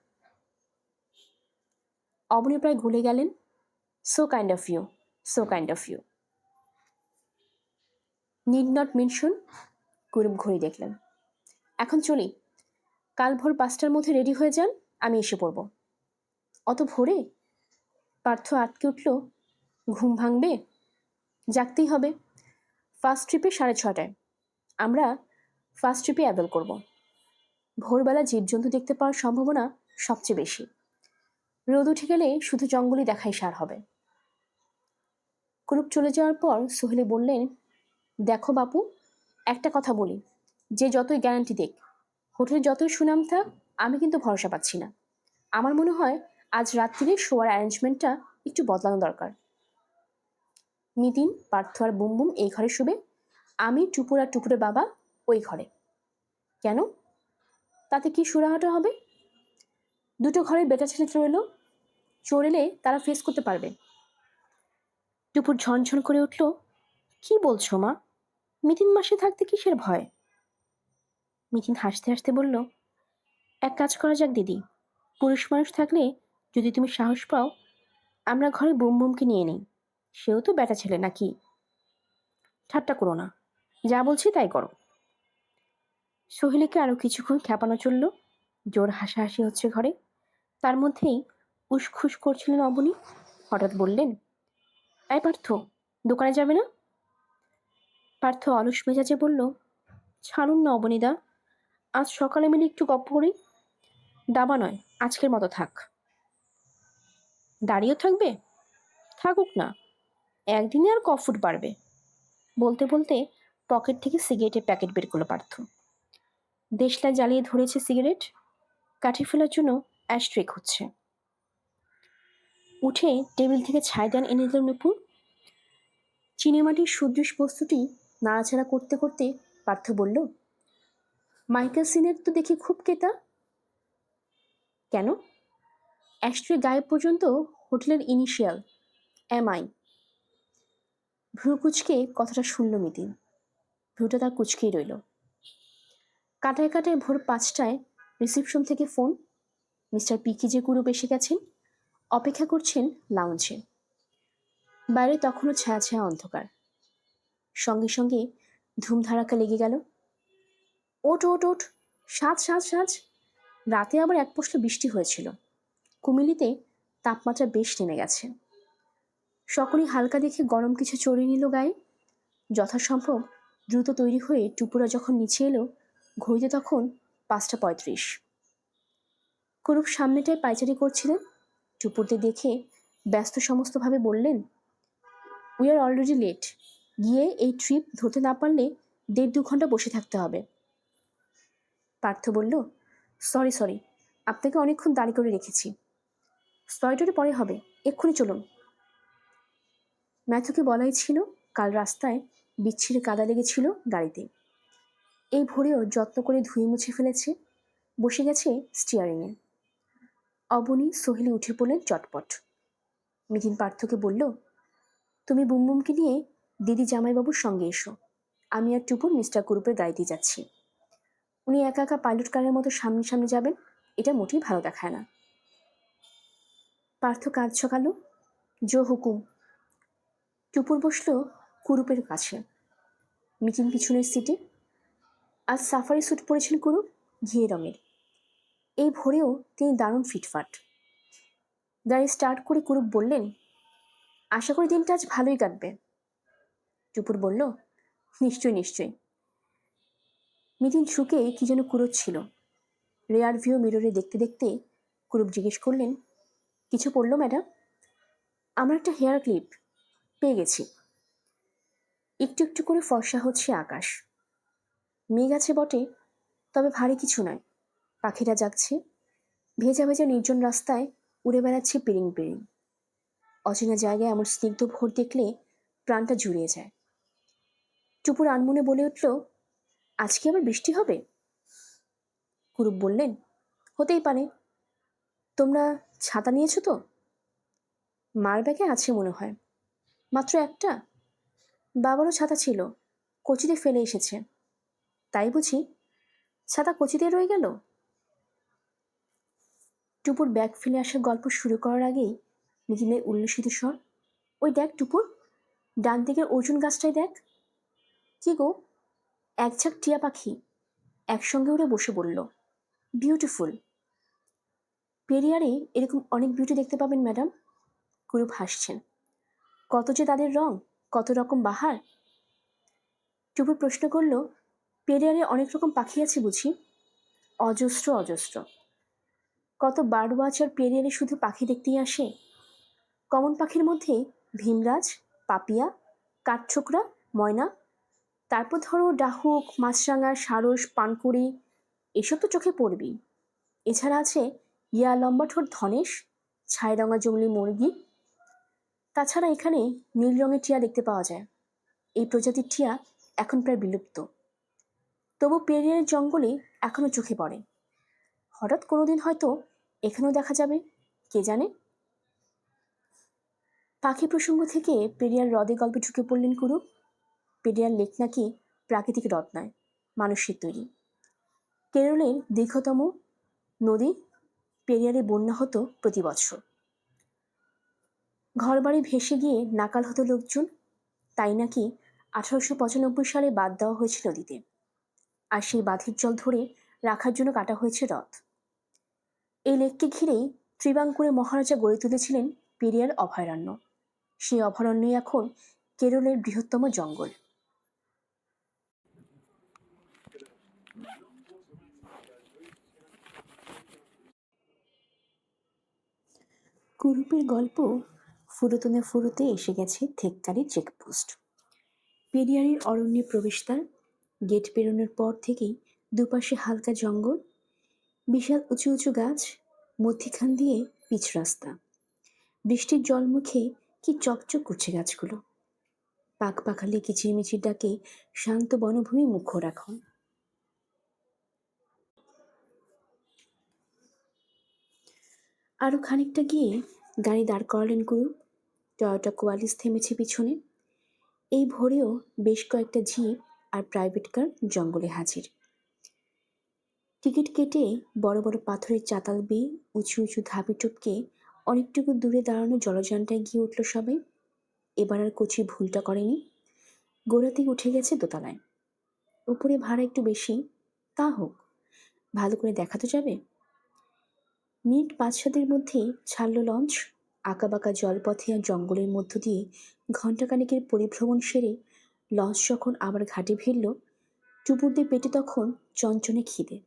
অবনী প্রায় গলে গেলেন। So kind of you, so kind of you. Need not mention. Kurup ঘড়ি দেখলেন। এখন চলি, কাল ভোর 5টার মধ্যে রেডি হয়ে যান, আমি এসে পড়ব। অত ভোরে? পার্থ আটকে উঠল। ঘুম ভাঙবে? জাগতেই হবে। ফার্স্ট ট্রিপে 6:30। আমরা ফার্স্ট ট্রিপে অ্যাভেল করব। ভোরবেলা জীবজন্তু দেখতে পাওয়ার সম্ভাবনা সবচেয়ে বেশি। রোদ উঠে গেলে শুধু জঙ্গলই দেখাই সার হবে। কুরুপ চলে যাওয়ার পর সোহেলি বললেন, দেখো বাপু, একটা কথা বলি, যে যতই গ্যারান্টি দেখ, হোটেলে যতই সুনাম থাক, আমি কিন্তু ভরসা পাচ্ছি না। আমার মনে হয় আজ রাত্রিরে শোয়ার অ্যারেঞ্জমেন্টটা একটু বদলানো দরকার। নিতিন, পার্থ আর বুমবুম এই ঘরে শুবে, আমি টুপুর আর টুপুরের বাবা ওই ঘরে। কেন? তাতে কি সুরাহাটা হবে? দুটো ঘরে বেটা ছেলে রইল, চোর এলে তারা ফেস করতে পারবে। টুপুর ঝনঝন করে উঠল, কি বলছো মা? মিতিন মাসে থাকতে কিসের ভয়? মিতিন হাসতে হাসতে বলল, এক কাজ করা যাক দিদি, পুরুষ মানুষ থাকলে যদি তুমি সাহস পাও, আমরা ঘরে বুমবুমকে নিয়ে নিই, সেও তো বেটা ছেলে নাকি। ঠাট্টা করো না, যা বলছি তাই করো। সোহেলিকে আরো কিছুক্ষণ খেপানো চলল। জোর হাসাহাসি হচ্ছে ঘরে। তার মধ্যেই উসখুস করছিলেন অবনী। হঠাৎ বললেন, এই পার্থ, দোকানে যাবে না? পার্থ অলস মেজাজে বলল, ছাড়ুন না অবনীদা, আজ সকালে মিলে একটু গপ্প করি। দাবা নয়, আজকের মতো থাক। দাঁড়িয়েও থাকবে? থাকুক না, একদিনে আর কফুট বাড়বে। বলতে বলতে পকেট থেকে সিগারেটের প্যাকেট বের করলো পার্থ। দেশলাই জ্বালিয়ে ধরেছে সিগারেট, কাঠি ফেলার জন্য অ্যাশট্রে খুঁজছে। উঠে টেবিল থেকে ছাইদান এনে দিল নুপুর। চিনেমাটির সুদৃশ বস্তুটি নাড়াচাড়া করতে করতে পার্থ বলল, মাইকেল সিনের তো দেখি খুব কেতা। কেন? অ্যাস্ট্রে গায়ে পর্যন্ত হোটেলের ইনিশিয়াল MI। ভ্রু কুচকে কথাটা শুনল মিতিন। ভ্রুটা তার কুচকেই রইল। কাটায় কাটায় ভোর 5টায় রিসিপশন থেকে ফোন, মিস্টার পিকি যে কুরুপ এসে গেছেন, অপেক্ষা করছেন লাউঞ্জে। বাইরে তখনও ছায়া ছায়া অন্ধকার। সঙ্গে সঙ্গে ধুমধারাক্কা লেগে গেল। ওঠ ওঠ ওঠ, সাজ সাজ সাজ। রাতে আবার এক পশলা বৃষ্টি হয়েছিল। কুমিল্লিতে তাপমাত্রা বেশ নেমে গেছে। সকলেই হালকা দেখে গরম কিছু চড়িয়ে নিল গায়ে। যথাসম্ভব দ্রুত তৈরি হয়ে টুপুরা যখন নিচে এলো, ঘড়িতে তখন 5:35। কুরুপ সামনেটায় পায়চারি করছিলেন। টুপুরদের দেখে ব্যস্ত সমস্তভাবে বললেন, উই আর অলরেডি লেট। গিয়ে এই ট্রিপ ধরতে না পারলে 1.5-2 ঘন্টা বসে থাকতে হবে। পার্থ বলল, সরি, আপনাকে অনেকক্ষণ দাঁড়ি করে রেখেছি। সরিটরি পরে হবে, এক্ষুনি চলুন। ম্যাথুকে বলাই ছিল কাল রাস্তায় বিচ্ছিরে কাদা লেগেছিল গাড়িতে। এই ভোরেও যত্ন করে ধুয়ে মুছে ফেলেছে, বসে গেছে স্টিয়ারিংয়ে। অবনী সোহেলি উঠে পড়লেন চটপট। মিতিন পার্থকে বলল, তুমি বুমবুমকে নিয়ে দিদি জামাইবাবুর সঙ্গে এসো। আমি আর টুপুর মিস্টার কুরুপের গাড়িতে যাচ্ছি। উনি একা একা পাইলট কারের মতো সামনে সামনে যাবেন, এটা মোটেই ভালো দেখায় না। পার্থ কাজ ছকালো, জো হুকুম। টুপুর বসল কুরুপের কাছে, মিতিন পিছনের সিটে। আজ সাফারি স্যুট পরেছেন কুরুপ, ঘিয়ে রঙের। এই ভোরেও তিনি দারুণ ফিটফাট। গাড়ি স্টার্ট করে কুরুপ বললেন, আশা করি দিনটা আজ ভালোই কাটবে। টুপুর বলল, নিশ্চয়ই। মিতিন ঝুঁকে কি যেন কুড়োচ্ছিল। রেয়ার ভিউ মিররে দেখতে দেখতে কুরুপ জিজ্ঞেস করলেন, কিছু পড়ল ম্যাডাম? আমার একটা হেয়ার ক্লিপ পেয়ে গেছি। একটু একটু করে ফর্সা হচ্ছে আকাশ। মেঘ আছে বটে, তবে ভারী কিছু নয়। পাখিরা যাচ্ছে, ভেজা ভেজা নির্জন রাস্তায় উড়ে বেড়াচ্ছে পিরিং পিরিং। অচেনা জায়গায় এমন স্নিগ্ধ ভোর দেখলে প্রাণটা জুড়িয়ে যায়। টুপুর আনমনে বলে উঠল, আজকে আবার বৃষ্টি হবে? কুরুপ বললেন, হতেই পারে। তোমরা ছাতা নিয়েছো তো? মার ব্যাগে আছে মনে হয়। মাত্র একটা? বাবারও ছাতা ছিল, কচিতে ফেলে এসেছে। তাই বুঝি ছাতা কচিতে রয়ে গেল? টুপুর ব্যাগ ফেলে আসার গল্প শুরু করার আগেই মিতিনের উল্লসিত স্বর, ওই দেখ টুপুর, ডান দিকের অর্জুন গাছটাই দেখ। কি গো? এক ঝাঁক টিয়া পাখি একসঙ্গে উড়ে বসে বলল, বিউটিফুল। পেরিয়ারে এরকম অনেক বিউটি দেখতে পাবেন ম্যাডাম। কুরুপ হাসছেন। কত যে তাদের রং, কত রকম বাহার। টুপুর প্রশ্ন করল, পেরিয়ারে অনেক রকম পাখি আছে বুঝি? অজস্র। কত বার্ড ওয়াচার পেরিয়ারে শুধু পাখি দেখতেই আসে। কমন পাখির মধ্যে ভীমরাজ, পাপিয়া, কাঠঠোকরা, ময়না, তারপর ধরো ডাহুক, মাছরাঙা, সারস, পানকুড়ি, এসব তো চোখে পড়বেই। এছাড়া আছে ইয়া লম্বা ঠোঁট ধনেশ, ছাইরঙা জংলি মুরগি। তাছাড়া এখানে নীল রঙের টিয়া দেখতে পাওয়া যায়। এই প্রজাতির টিয়া এখন প্রায় বিলুপ্ত, তবু পেরিয়ারের জঙ্গলে এখনো চোখে পড়ে। হঠাৎ কোনোদিন হয়তো এখানেও দেখা যাবে, কে জানে। পাখি প্রসঙ্গ থেকে পেরিয়ার হ্রদে গল্পে ঢুকে পড়লেন কুরুপ। পেরিয়ার লেক নাকি প্রাকৃতিক হ্রদ নয়, মানুষের তৈরি। কেরলের দীর্ঘতম নদী পেরিয়ারে বন্যা হতো প্রতি বছর। ঘরবাড়ি ভেসে গিয়ে নাকাল হতো লোকজন। তাই নাকি 1895 সালে বাঁধ দেওয়া হয়েছিল নদীতে, আর সেই বাঁধের জল ধরে রাখার জন্য কাটা হয়েছে হ্রদ। এই লেককে ঘিরেই ত্রিবাঙ্কুরে মহারাজা গড়ে তুলেছিলেন পেরিয়ার অভয়ারণ্য। সেই অভয়ারণ্যই এখন কেরলের বৃহত্তম জঙ্গল। কুরুপের গল্প ফুরোতে এসে গেছে থেক্কারি চেকপোস্ট। পেরিয়ারের অরণ্যে প্রবেশদ্বার। গেট পেরোনোর পর থেকেই দুপাশে হালকা জঙ্গল, বিশাল উঁচু উঁচু গাছ, মধ্যিখান দিয়ে পিচ রাস্তা। বৃষ্টির জলমুখে কি চকচক করছে গাছগুলো। পাখপাখালি কিচিরমিচির ডাকে শান্ত বনভূমি মুখর এখন। আরও খানিকটা গিয়ে গাড়ি দাঁড় করালেন গুরু। টয়োটা কোয়ালিস থেমেছে পিছনে। এই ভোরেও বেশ কয়েকটা জিপ আর প্রাইভেট কার জঙ্গলে হাজির। টিকিট কেটে বড় বড় পাথরের চাতাল বেয়ে উঁচু উঁচু ধাপে টপকে অনেকটুকু দূরে দাঁড়ানো জলযানটায় গিয়ে উঠল সবাই। এবার আর কচি ভুলটা করেনি। গোড়াতেই উঠে গেছে দোতলায়। উপরে ভাড়া একটু বেশি, তা হোক, ভালো করে দেখা তো যাবে। মিনিট ৫-৭-এর মধ্যেই ছাড়ল লঞ্চ। আঁকাবাঁকা জলপথে আর জঙ্গলের মধ্য দিয়ে ঘণ্টাখানেকের পরিভ্রমণ সেরে লঞ্চ যখন আবার ঘাটে ভিড়ল, টুপুরদের পেটে তখন চঞ্চনে খিদে।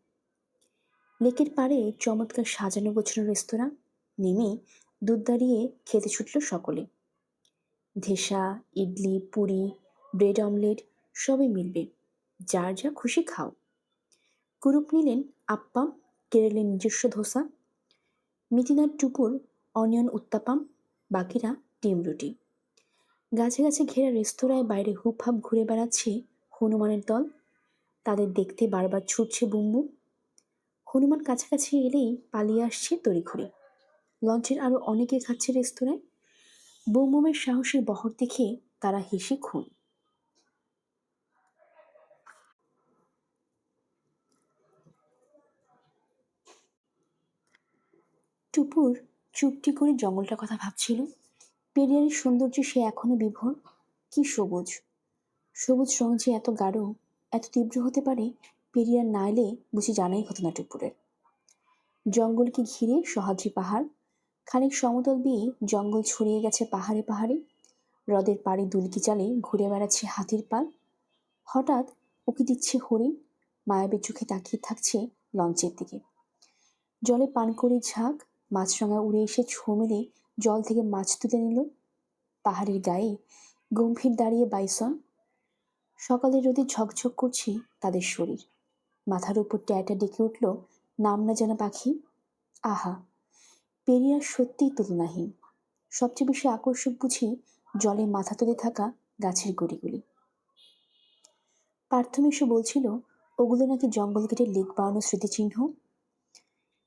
লেকের পাড়ে চমৎকার সাজানো গোছানো রেস্তোরাঁ। নেমে দুধ দাঁড়িয়ে খেতে ছুটল সকলে। ধেসা, ইডলি, পুরি, ব্রেড অমলেট সবই মিলবে, যার যা খুশি খাও। কুরুপ নিলেন আপ্পাম, কেরলের নিজস্ব ধোসা, মিতিনার টুপুর অনিয়ন উত্তাপাম, বাকিরা ডিম রুটি। গাছে গাছে ঘেরা রেস্তোরাঁয় বাইরে হুপহাপ ঘুরে বেড়াচ্ছে হনুমানের দল। তাদের দেখতে বারবার ছুটছে বুমবুম। হনুমান কাছাকাছি এলেই পালিয়ে আসছে তড়িঘড়ি। লঞ্চের আরও অনেকে খাচ্ছে রেস্তোরাঁয়। বুমবুমের সাহসের বহর দেখে তারা হেসে খুন। টুপুর চুপটি করে জঙ্গলটার কথা ভাবছিল। পেরিয়ারের সৌন্দর্যে সে এখনো বিভোর। কি সবুজ! সবুজ রং যে এত গাঢ়, এত তীব্র হতে পারে, পেরিয়ার না এলে বুঝি জানাই হতো না টুপুরের। জঙ্গলকে ঘিরে সহ্যাদ্রি পাহাড়। খানিক সমতল দিয়ে জঙ্গল ছড়িয়ে গেছে পাহাড়ে পাহাড়ে। হ্রদের পাড়ে দুলকি চালে ঘুরে বেড়াচ্ছে হাতির পাল। হঠাৎ উকি দিচ্ছে হরিণ, মায়াবী চোখে তাকিয়ে থাকছে লঞ্চের দিকে। জলে পানকড়ির ঝাঁক, মাছরাঙা উড়ে এসে ছোঁ মেরে জল থেকে মাছ তুলে নিল। পাহাড়ের গায়ে গম্ভীর দাঁড়িয়ে বাইসন। সকালের রোদে ঝকঝক করছে তাদের শরীর। মাথার উপর ট্যাটা ডেকে উঠল নাম না জানা পাখি। আহা, পেরিয়ার সত্যিই তুলনাহীন। সবচেয়ে বেশি আকর্ষক বুঝি জলে মাথা তুলে থাকা গাছের গুড়িগুলি। পার্থ এসে বলছিল ওগুলো নাকি জঙ্গল কেটে লেক বানানো স্মৃতিচিহ্ন।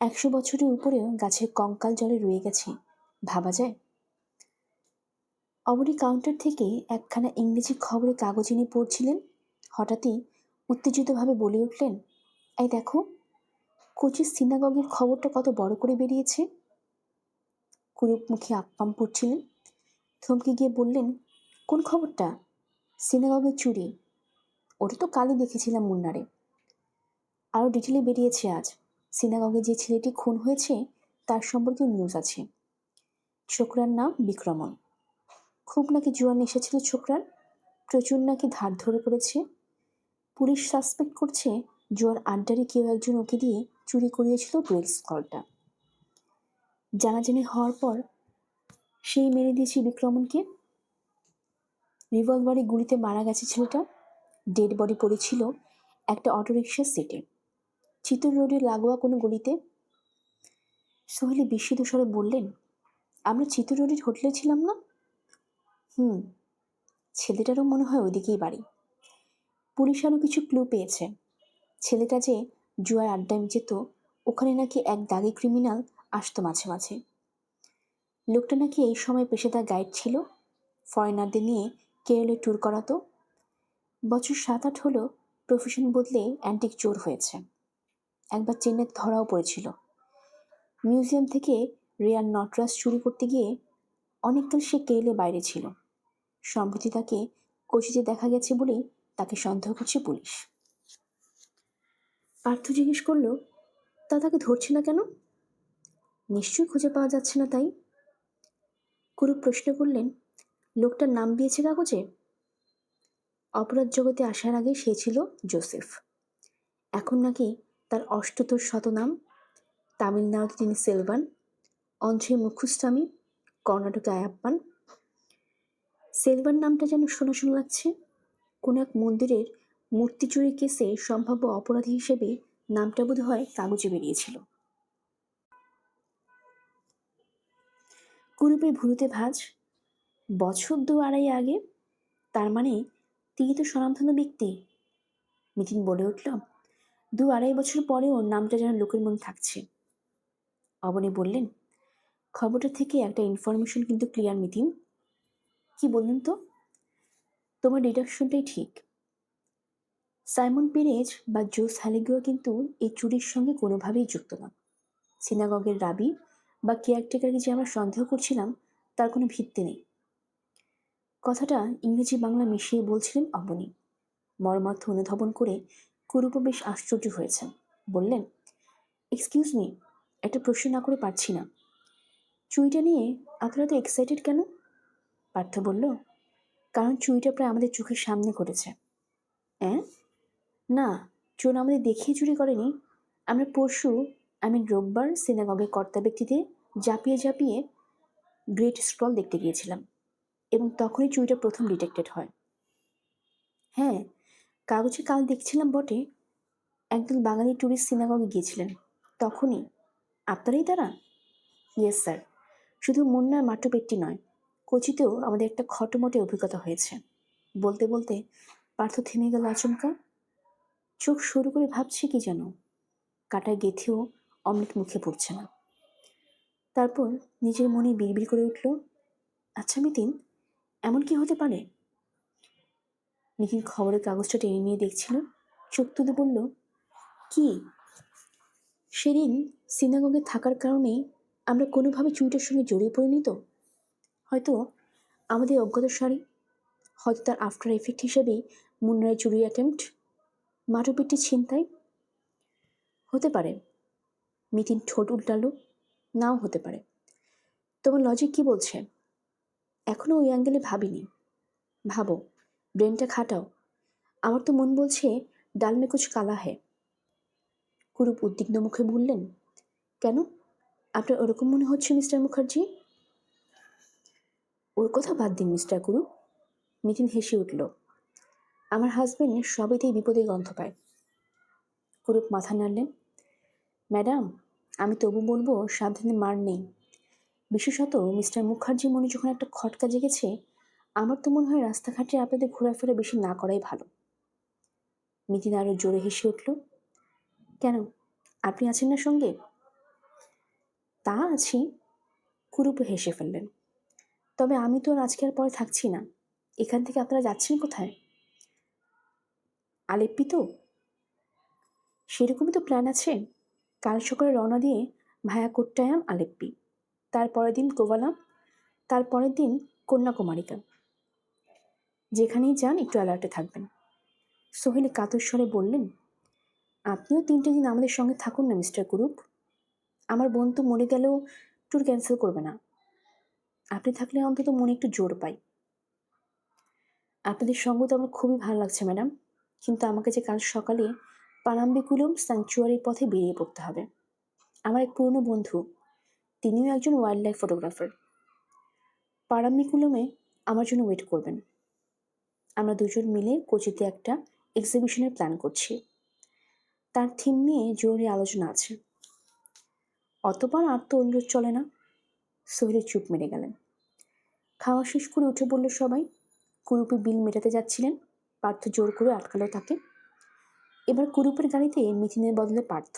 ১০০ বছরের উপরেও গাছের কঙ্কাল জলে রয়ে গেছে, ভাবা যায়? অবনী কাউন্টার থেকে একখানা ইংরেজি খবরের কাগজ এনে পড়ছিলেন। হঠাৎই উত্তেজিতভাবে বলে উঠলেন, এই দেখো, কোচির সিনাগগের খবরটা কত বড় করে বেরিয়েছে। কুরুপ মুখে আপ্পাম পড়ছিলেন। থমকে গিয়ে বললেন, কোন খবরটা? সিনাগগের চুরি। ওটা তো কালই দেখেছিলাম মুন্নারে। আরও ডিটেলে বেরিয়েছে আজ। সিনাগগে যে ছেলেটি খুন হয়েছে তার সম্পর্কে নিউজ আছে। ছোকরার নাম বিক্রমন। খুব নাকি জুয়া নেশা ছিল ছোকরার। প্রচুর নাকি ধার ধরে পড়েছে। পুলিশ সাসপেক্ট করছে জুয়ার আড্ডারে কেউ একজন ওকে দিয়ে চুরি করিয়েছিল ডুয়েলস কলটা। জানাজানি হওয়ার পর সেই মেরে দিয়েছে বিক্রমনকে। রিভলভারে গুলিতে মারা গেছে ছেলেটা। ডেড বডি পড়েছিল একটা অটোরিকশার সিটে, চিতর রোডের লাগোয়া কোনো গলিতে। সোহেলি বিস্মিত স্বরে বললেন, আমরা চিতর রোডের হোটেলে ছিলাম না? হুম, ছেলেটারও মনে হয় ওইদিকেই বাড়ি। পুলিশ আরও কিছু ক্লু পেয়েছে। ছেলেটা যে জুয়ার আড্ডায় যেত, ওখানে নাকি এক দাগি ক্রিমিনাল আসতো মাঝে মাঝে। লোকটা নাকি এই সময় পেশাদার গাইড ছিল, ফরেনারদের নিয়ে কেরলে ট্যুর করাতো। বছর ৭-৮ হলো প্রফেশন বদলে অ্যান্টিক চোর হয়েছে। একবার চেন্নাইতে ধরাও পড়েছিল। মিউজিয়াম থেকে রেয়ার নটরাজ চুরি করতে গিয়ে অনেককাল সে কেরলে বাইরে ছিল। সম্প্রতি তাকে কোচিতে দেখা গেছে বলেই তাকে সন্দেহ করছে পুলিশ। পার্থ জিজ্ঞেস করল, তা তাকে ধরছে না কেন? নিশ্চয়ই খুঁজে পাওয়া যাচ্ছে না তাই। কুরুপ প্রশ্ন করলেন, লোকটার নাম দিয়েছে কাগজে? অপরাধ জগতে আসার আগে সে ছিল জোসেফ। এখন নাকি তার অষ্টতর শতনাম। তামিলনাড়ুতে তিনি সেলভান, অন্ধ্রে মুখুস্বামী, কর্ণাটকে আয়াপ্পান। সেলভান নামটা যেন শোনা শোনা লাগছে। কোন এক মন্দিরের মূর্তি চুরির কেসে সম্ভাব্য অপরাধী হিসেবে নামটা বোধ হয় কাগজে বেরিয়েছিল। কুরুপের ভুরুতে ভাঁজ। বছর ২-২.৫ আগে? তার মানে তিনি তো স্বনামধন্য ব্যক্তি। মিতিন বলে উঠল, ২-২.৫ বছর পরেও নামটা যেন লোকের মনে থাকছে। অবনী বললেন, খবরটা থেকে একটা ইনফরমেশন কিন্তু ক্লিয়ার মিতিন। কি বললেন তো? তোমার ডিডাকশনটাই ঠিক। সাইমন পেরেজ বা জোস হ্যালিগুয়া কিন্তু এই চুরির সঙ্গে কোনোভাবেই যুক্ত না। সিনাগগের রাবি বা কেয়ারটেকারকে যে আমরা সন্দেহ করছিলাম তার কোনো ভিত্তি নেই। কথাটা ইংরেজি বাংলা মিশিয়ে বলছিলেন অবনী। মর্মার্থ অনুধাবন করে কুরুপ বেশ আশ্চর্য হয়েছেন। বললেন, এক্সকিউজ মি, একটা প্রশ্ন না করে পারছি না। চুইটা নিয়ে আপনারা তো এক্সাইটেড কেন? পার্থ বলল, কারণ চুরিটা প্রায় আমাদের চোখের সামনে ঘটেছে। হ্যাঁ? না, চোর আমাদের দেখিয়ে চুরি করেনি। আমরা পরশু, রোববার সিনাগগের কর্তা ব্যক্তিতে ঝাঁপিয়ে ঝাঁপিয়ে গ্রেট স্ক্রল দেখতে গিয়েছিলাম এবং তখনই চুরিটা প্রথম ডিটেক্টেড হয়। হ্যাঁ, কাগজে কাল দেখছিলাম বটে, একদল বাঙালি ট্যুরিস্ট সিনাগগে গিয়েছিলেন তখনই। আপনারাই তারা? Yes sir. শুধু মুন্নার মাট্টপেটটি নয়, কোচিতেও আমাদের একটা খটোমটে অভিজ্ঞতা হয়েছে। বলতে বলতে পার্থ থেমে গেল আচমকা। চোখ সরু করে ভাবছে কি যেন, কাটায় গেথেও অমৃত মুখে পড়ছে না। তারপর নিজের মনে বিড়বিড় করে উঠল, আচ্ছা মিতিন, এমন কি হতে পারে? নিখিল খবরের কাগজটা টেনে নিয়ে দেখছিল, চোখ তুলে বলল, কি? সেদিন সিনাগগে থাকার কারণেই আমরা কোনোভাবে চুরিটার সঙ্গে জড়িয়ে পড়িনি তো? হয়তো আমাদের অজ্ঞাত সারি, হয়তো তার আফটার এফেক্ট হিসেবেই মুন্নারের চুরি অ্যাটেম্পট, মাটুপিটি ছিনতাই। হতে পারে। মিতিন ঠোঁট উল্টালো, নাও হতে পারে। তোমার লজিক কি বলছে? এখনো ওই অ্যাঙ্গেলে ভাবিনি। ভাবো, ব্রেনটা খাটাও। আমার তো মন বলছে ডাল মে কুছ কালা হ্যায়। কুরুপ উদ্বিগ্ন মুখে বললেন, কেন? আপনার ওরকম মনে হচ্ছে মিস্টার মুখার্জি? ওর কথা বাদ দিন মিস্টার কুরুপ। মিতিন হেসে উঠল। আমার হাজবেন্ড সবেতেই বিপদে গন্ধ পায়। কুরুপ মাথা নাড়লেন। ম্যাডাম, আমি তবু বলবো সাবধানে মার নেই। বিশেষত মিস্টার মুখার্জি মনে যখন একটা খটকা জেগেছে, আমার তো মনে হয় রাস্তাঘাটে আপনাদের ঘোরাফেরা বেশি না করাই ভালো। মিতিন আরো জোরে হেসে উঠল। কেন, আপনি আছেন না সঙ্গে? তা আছি। কুরুপ হেসে ফেললেন। তবে আমি তো আজকে আর পরে থাকছি না। এখান থেকে আপনারা যাচ্ছেন কোথায়? আলেপ্পি তো? সেরকমই তো প্ল্যান আছে। কাল সকালে রওনা দিয়ে ভায়া কোট্টায়াম আলেপ্পি, তারপরের দিন কোভালাম, তারপরের দিন কন্যাকুমারিকা। যেখানেই যান একটু অ্যালার্টে থাকবেন। সোহেলি কাতর স্বরে বললেন, আপনিও 3টে দিন আমাদের সঙ্গে থাকুন না মিস্টার কুরুপ। আমার বোন তো মরে গেলেও ট্যুর ক্যান্সেল করবে না। আপনি থাকলে অন্তত মনে একটু জোর পাই। আপনাদের সঙ্গ তো আমার খুবই ভালো লাগছে ম্যাডাম, কিন্তু আমাকে যে কাল সকালে পানাম্বিকুলম স্যাংচুয়ারির পথে বেরিয়ে পড়তে হবে। আমার এক পুরনো বন্ধু, তিনিও একজন ওয়াইল্ড লাইফ ফটোগ্রাফার, পারাম্বিকুলমে আমার জন্য ওয়েট করবেন। আমরা দুজন মিলে কোচিতে একটা এক্সিবিশনের প্ল্যান করছি। তার থিম নিয়ে জরুরি আলোচনা আছে। অতবার আর তো অনুরোধ চলে না। সোহেলি চুপ মেরে গেলেন। খাওয়া শেষ করে উঠে বলল সবাই। কুরুপে বিল মেটাতে যাচ্ছিলেন, পার্থ জোর করে আটকালো তাকে। এবার কুরুপের গাড়িতে মিথিনের বদলে পার্থ।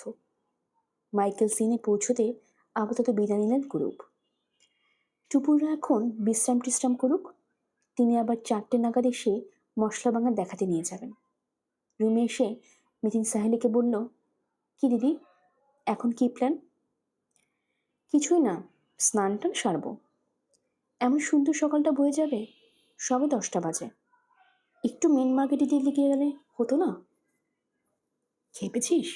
মাইকেল সিনে পৌঁছতে আপাতত বিদায় নিলেন কুরুপ। টুপুররা এখন বিশ্রাম টিশ্রাম করুক, তিনি আবার 4টে নাগাদ এসে মশলা ভাঙা দেখাতে নিয়ে যাবেন। রুমে এসে মিতিন সাহেলিকে বলল, কি দিদি, এখন কি প্ল্যান? কিছুই না, স্নান টান সারবো। এমন সুন্দর সকালটা বয়ে যাবে, সবে 10টা বাজে। একটু মেন মার্কেটে দিয়ে লিখে গেলে হতো না? খেপেছিস?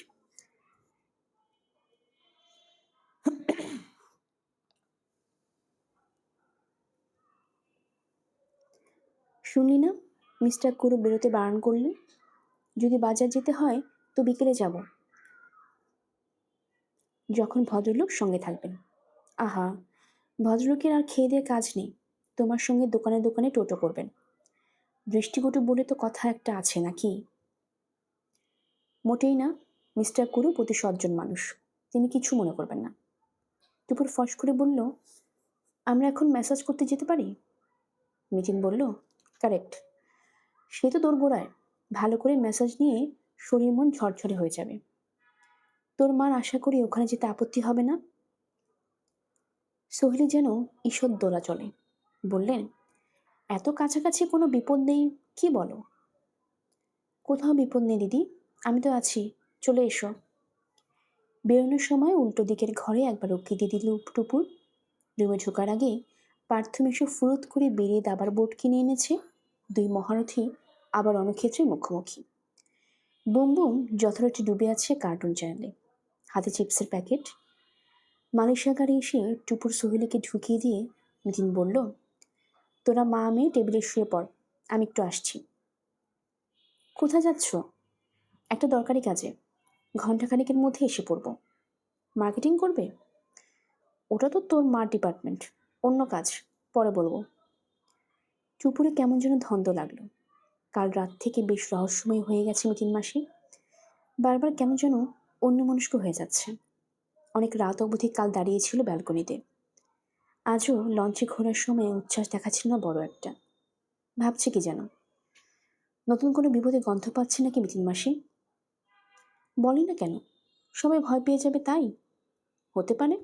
শুনলি না, মিস্টার কুরু বেরোতে বারণ করলেন। যদি বাজার যেতে হয় তো বিকেলে যাব, যখন ভদ্রলোক সঙ্গে থাকবেন। আহা, ভদ্রলোকের আর খেয়ে দিয়ে কাজ নেই, তোমার সঙ্গে দোকানে দোকানে টোটো করবেন। দৃষ্টিকটু বলে তো কথা একটা আছে নাকি? মোটেই না, মিস্টার কুরু অতি সজ্জন মানুষ, তিনি কিছু মনে করবেন না। দুপুর ফস করে বলল, আমরা এখন ম্যাসাজ করতে যেতে পারি? মিতিন বলল, কারেক্ট। সে তো দোরগোড়ায়, ভালো করে ম্যাসাজ নিয়ে শরীর মন ঝরঝরে হয়ে যাবে। তোর মার আশা করি ওখানে যেতে আপত্তি হবে না? সোহেলি যেন ঈষৎ দোলা চলে, বললেন, এত কাছাকাছি কোনো বিপদ নেই কি বলো? কোথাও বিপদ নেই দিদি, আমি তো আছি, চলে এসো। বেরোনোর সময় উল্টো দিকের ঘরে একবার উকি দিয়ে দিল টুপুর। রুমে ঢোকার আগে পার্থমিশু ফুরুত করে বেরিয়ে দাবার বোর্ড কিনে এনেছে। দুই মহারথী আবার রণক্ষেত্রে মুখোমুখি। বুম বুম যথারীতি ডুবে আছে কার্টুন চ্যানেলে, হাতে চিপসের প্যাকেট। মালয়েশিয়াগারে এসে টুপুর সোহেলিকে ঢুকিয়ে দিয়ে নিতিন বলল, তোরা মা মেয়ে টেবিলে শুয়ে পড়, আমি একটু আসছি। কোথায় যাচ্ছ? একটা দরকারি কাজে, ঘন্টাখানেকের মধ্যে এসে পড়ব। মার্কেটিং করবে? ওটা তো তোর মার ডিপার্টমেন্ট, অন্য কাজ, পরে বলবো। টুপুরে কেমন যেন ধন্দ লাগলো। কাল রাত থেকে বেশ রহস্যময় হয়ে গেছে মিটিং মাসি। বারবার কেমন যেন অন্যমনস্ক হয়ে যাচ্ছে। অনেক রাত অবধি কাল দাঁড়িয়েছিল ব্যালকনিতে। আজও লঞ্চে ঘোরার সময় উচ্ছ্বাস দেখাচ্ছিল না বড় একটা। ভাবছে কি যেন। নতুন কোনো বিপদে গন্ধ পাচ্ছে নাকি মিটিং মাসি? বলি না কেন, সবাই ভয় পেয়ে যাবে তাই? হতে পারে।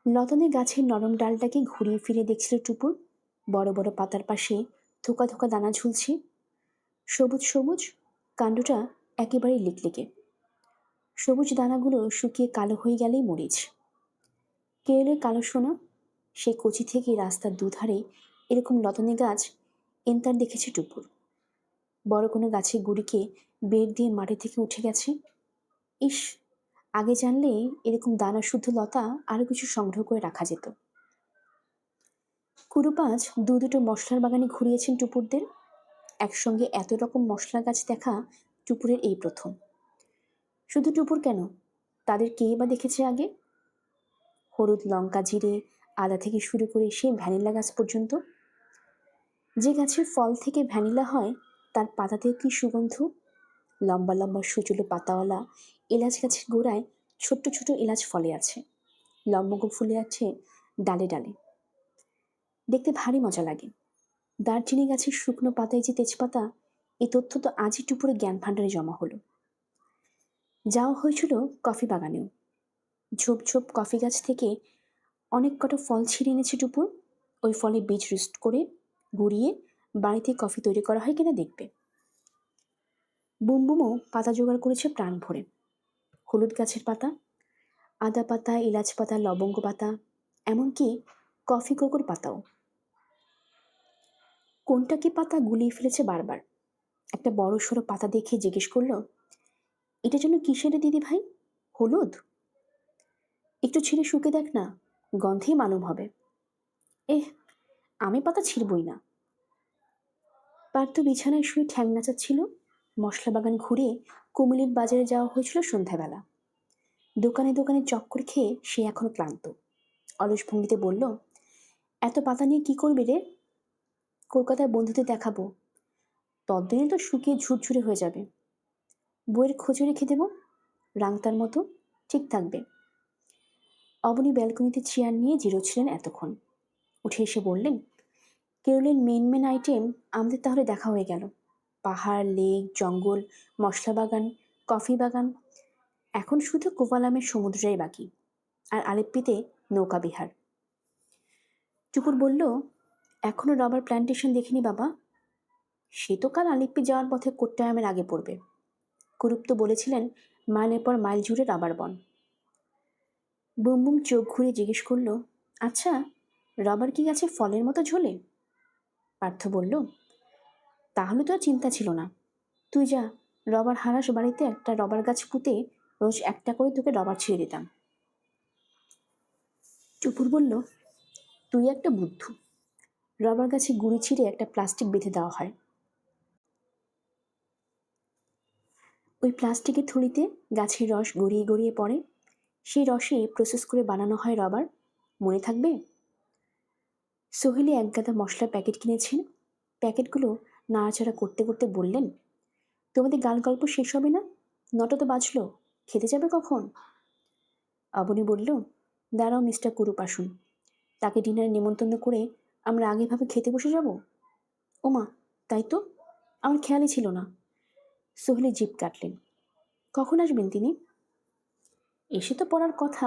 লতানে গাছের নরম ডালটাকে ঘুরিয়ে ফিরে দেখছিল টুপুর। বড় বড় পাতার পাশে থোকা থোকা দানা ঝুলছে, সবুজ সবুজ, কাণ্ডটা একেবারে লিকলিকে। সবুজ দানাগুলো শুকিয়ে কালো হয়ে গেলেই মরিচ। কেরলের কালো সোনা, সে কচি থেকে রাস্তার দুধারে এরকম লতানে গাছ এনতার দেখেছে টুপুর। বড় কোনো গাছের গুড়িকে বের দিয়ে মাটি থেকে উঠে গেছে। ইস, আগে জানলে এরকম দানা শুদ্ধ লতা আরো কিছু সংগ্রহ করে রাখা যেত। কুরুপাঁচ দুটো মশলার বাগানে ঘুরিয়েছেন টুপুরদের। একসঙ্গে এত রকম মশলা গাছ দেখা টুপুরের এই প্রথম। শুধু টুপুর কেন, তাদের কে বা দেখেছে আগে? হলুদ, লঙ্কা, জিরে, আদা থেকে শুরু করে সে ভ্যানিলা গাছ পর্যন্ত। যে গাছের ফল থেকে ভ্যানিলা হয় তার পাতাতেও কি সুগন্ধ। লম্বা লম্বা সুচুলো পাতাওয়ালা এলাচ গাছের গোড়ায় ছোট্ট ছোট এলাচ ফলে আছে, লম্বক ফুলে আছে ডালে ডালে। দেখতে ভারী মজা লাগে। দারচিনি গাছের শুকনো পাতায় যে তেজপাতা, এই তথ্য তো আজই টুপুরে জ্ঞান ভাণ্ডারে জমা হলো। যাওয়া হয়েছিল কফি বাগানেও। ঝোপ ঝোপ কফি গাছ থেকে অনেক কটা ফল ছিঁড়ে এনেছে টুপুর। ওই ফলে বীজ রোস্ট করে গুঁড়িয়ে বাড়িতে কফি তৈরি করা হয় কিনা দেখবে। বুমবুমও পাতা জোগাড় করেছে প্রাণ ভরে। হলুদ গাছের পাতা, আদা পাতা, এলাচ পাতা, লবঙ্গ পাতা, এমনকি কফি কোকোর পাতাও। কোনটা কি পাতা গুলিয়ে ফেলেছে বারবার। একটা বড় সড়ো পাতা দেখে জিজ্ঞেস করলো, এটা যেন কিসের দিদি ভাই? হলুদ? একটু ছিঁড়ে শুকে দেখ না, গন্ধেই মালুম হবে। এহ, আমি পাতা ছিঁড়বই না। পার্থ বিছানায় শুয়ে ঠ্যাং নাচাচ্ছিল। মশলা বাগান ঘুরে কুমিল্লির বাজারে যাওয়া হয়েছিল সন্ধ্যাবেলা। দোকানে দোকানে চক্কর খেয়ে সে এখনো ক্লান্ত। অলস ভঙ্গিতে বলল, এত পাতা নিয়ে কি করবি রে? কলকাতায় বন্ধুদের দেখাবো, ততদিনে তো শুকিয়ে ঝুরঝুরে হয়ে যাবে। বইয়ের খোঁজে রেখে দেব, রাংতার মতো, ঠিক থাকবে। অবনী ব্যালকনিতে চেয়ার নিয়ে জিরোচ্ছিলেন এতক্ষণ। উঠে এসে বললেন, কেরলের মেন মেন আইটেম আমাদের তাহলে দেখা হয়ে গেল। পাহাড়, লেক, জঙ্গল, মশলা বাগান, কফি বাগান। এখন শুধু কোভালামের সমুদ্রটাই বাকি, আর আলেপ্পিতে নৌকা বিহার। টুকুর বলল, এখনো রবার প্ল্যান্টেশন দেখিনি বাবা। সে তো কাল আলিপ্পি যাওয়ার পথে কোট্টায়ামের আগে পড়বে। কুরুপ তো বলেছিলেন মাইলের পর মাইল জুড়ে রাবার বন। বুমবুম চোখ ঘুরে জিজ্ঞেস করল, আচ্ছা, রবার কি গাছে ফলের মতো ঝোলে? পার্থ বলল, তাহলে তো আর চিন্তা ছিল না। তুই যা, রবার হারাস বাড়িতে একটা রবার গাছ পুঁতে রোজ একটা করে তোকে রবার ছিঁড়ে দিতাম। টুপুর বলল, তুই একটা বুদ্ধু। রবার গাছে গুঁড়ি ছিঁড়ে একটা প্লাস্টিক বেঁধে দেওয়া হয়। ওই প্লাস্টিকের থলিতে গাছের রস গড়িয়ে গড়িয়ে পড়ে, সেই রসে প্রসেস করে বানানো হয় রবার। মনে থাকবে? সোহেলি একগাদা মশলার প্যাকেট কিনেছেন। প্যাকেটগুলো নাড়াচাড়া করতে করতে বললেন, তোমাদের গাল গল্প শেষ হবে না? 9টা তো বাজলো, খেতে যাবে কখন? অবনী বলল, দাঁড়াও মিস্টার কুরুপ আসুন, তাকে ডিনারে নেমন্তন্ন করে আমরা আগেভাবে খেতে বসে যাব। ওমা, তাই তো, আমার খেয়ালই ছিল না। সোহেলি জিভ কাটলেন। কখন আসবেন তিনি? এসে তো পড়ার কথা।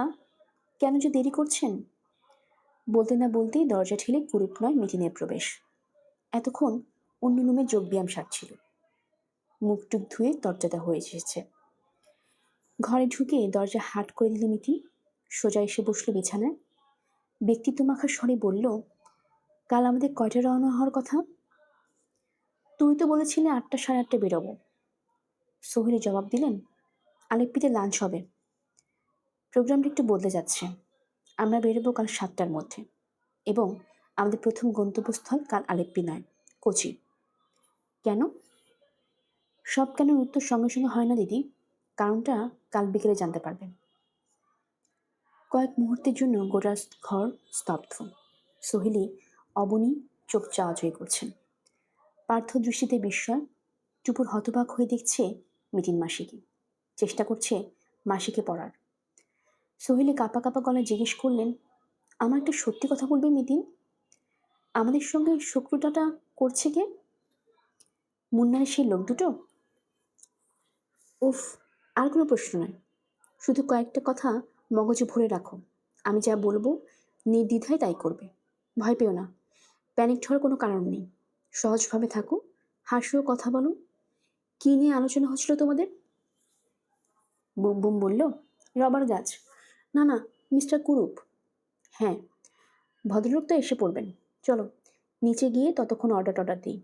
কেন যে দেরি করছেন? বলতে না বলতেই দরজা ঠেলে কুরুপ নয় মিটিনের প্রবেশ। এতক্ষণ অন্য রুমে যোগব্যায়াম সারছিল। মুখ টুক ধুয়ে তরতাজা হয়ে এসেছে। ঘরে ঢুকে দরজা হাট করে দিল মিটিন। সোজা এসে বসলো বিছানায়। ব্যক্তিত্ব মাখা স্বরে বলল, কাল আমাদের কয়টা রওনা হওয়ার কথা? তুই তো বলেছিলে 8টা, সাড়ে 8টায় বেরোবো। সোহেলি জবাব দিলেন, আলেপ্পিতে লাঞ্চ হবে, প্রোগ্রামটা একটু বদলে যাচ্ছে। আমরা বেরোবো কাল 7টার মধ্যে, এবং আমাদের প্রথম গন্তব্যস্থল কাল আলেপ্পি নয়, কোচি। কেন? সব কেন উত্তর সঙ্গে সঙ্গে হয় না দিদি, কারণটা কাল বিকেলে জানতে পারবেন। কয়েক মুহূর্তের জন্য গোটা ঘর স্তব্ধ। সোহেলি অবনী চোখ চাওয়াচই করছেন। পার্থ দৃষ্টিতে বিস্ময়। টুপুর হতবাক হয়ে দেখছে মিটিন মাসিকে, চেষ্টা করছে মাসিকে পড়ার। সোহেলি কাঁপা কাঁপা গলায় জিজ্ঞেস করলেন, আমার একটা সত্যি কথা বলবে মিতিন? আমাদের সঙ্গে শত্রুতাটা করছে কে? মুন্নারের সেই লোক দুটো? উফ, আর কোনো প্রশ্ন নয়। শুধু কয়েকটা কথা মগজে ভরে রাখো। আমি যা বলবো নির্দ্বিধায় তাই করবে। ভয় পেও না, প্যানিক হওয়ার কোনো কারণ নেই। সহজভাবে থাকো, হাসিও কথা বলো। কী নিয়ে আলোচনা হচ্ছিল তোমাদের? বুম বুম বলল, রবার গাছ। না না, মিস্টার কুরুপ। হ্যাঁ, ভদ্রলোক তো এসে পড়বেন। চলো নিচে গিয়ে ততক্ষণ অর্ডার দিই।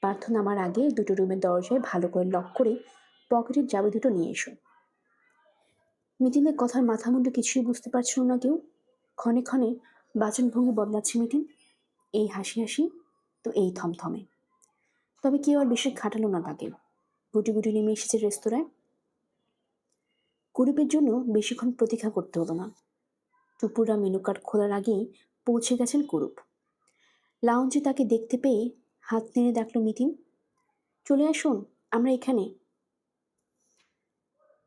পার্থ নামার আগে দুটো রুমের দরজায় ভালো করে লক করে পকেটের চাবি দুটো নিয়ে এসো। মিটিনের কথার মাথা মুন্ডু কিছুই বুঝতে পারছিল না কেউ। ক্ষণে ক্ষণে বাচনভঙ্গি বদলাচ্ছে মিটিন। এই হাসি হাসি, তো এই থমথমে। তবে কেউ আর বেশি খাটালো না তাকে। গুটি গুটি নেমে এসেছে রেস্তোরাঁয়। কুরুপের জন্য বেশিক্ষণ প্রতীক্ষা করতে হলো না। টুপুরা মেনু কার্ড খোলার আগেই পৌঁছে গেছেন কুরুপ। লাউঞ্জে তাকে দেখতে পেয়ে হাত নেড়ে ডাকল মিটিন, চলে আসুন, আমরা এখানে।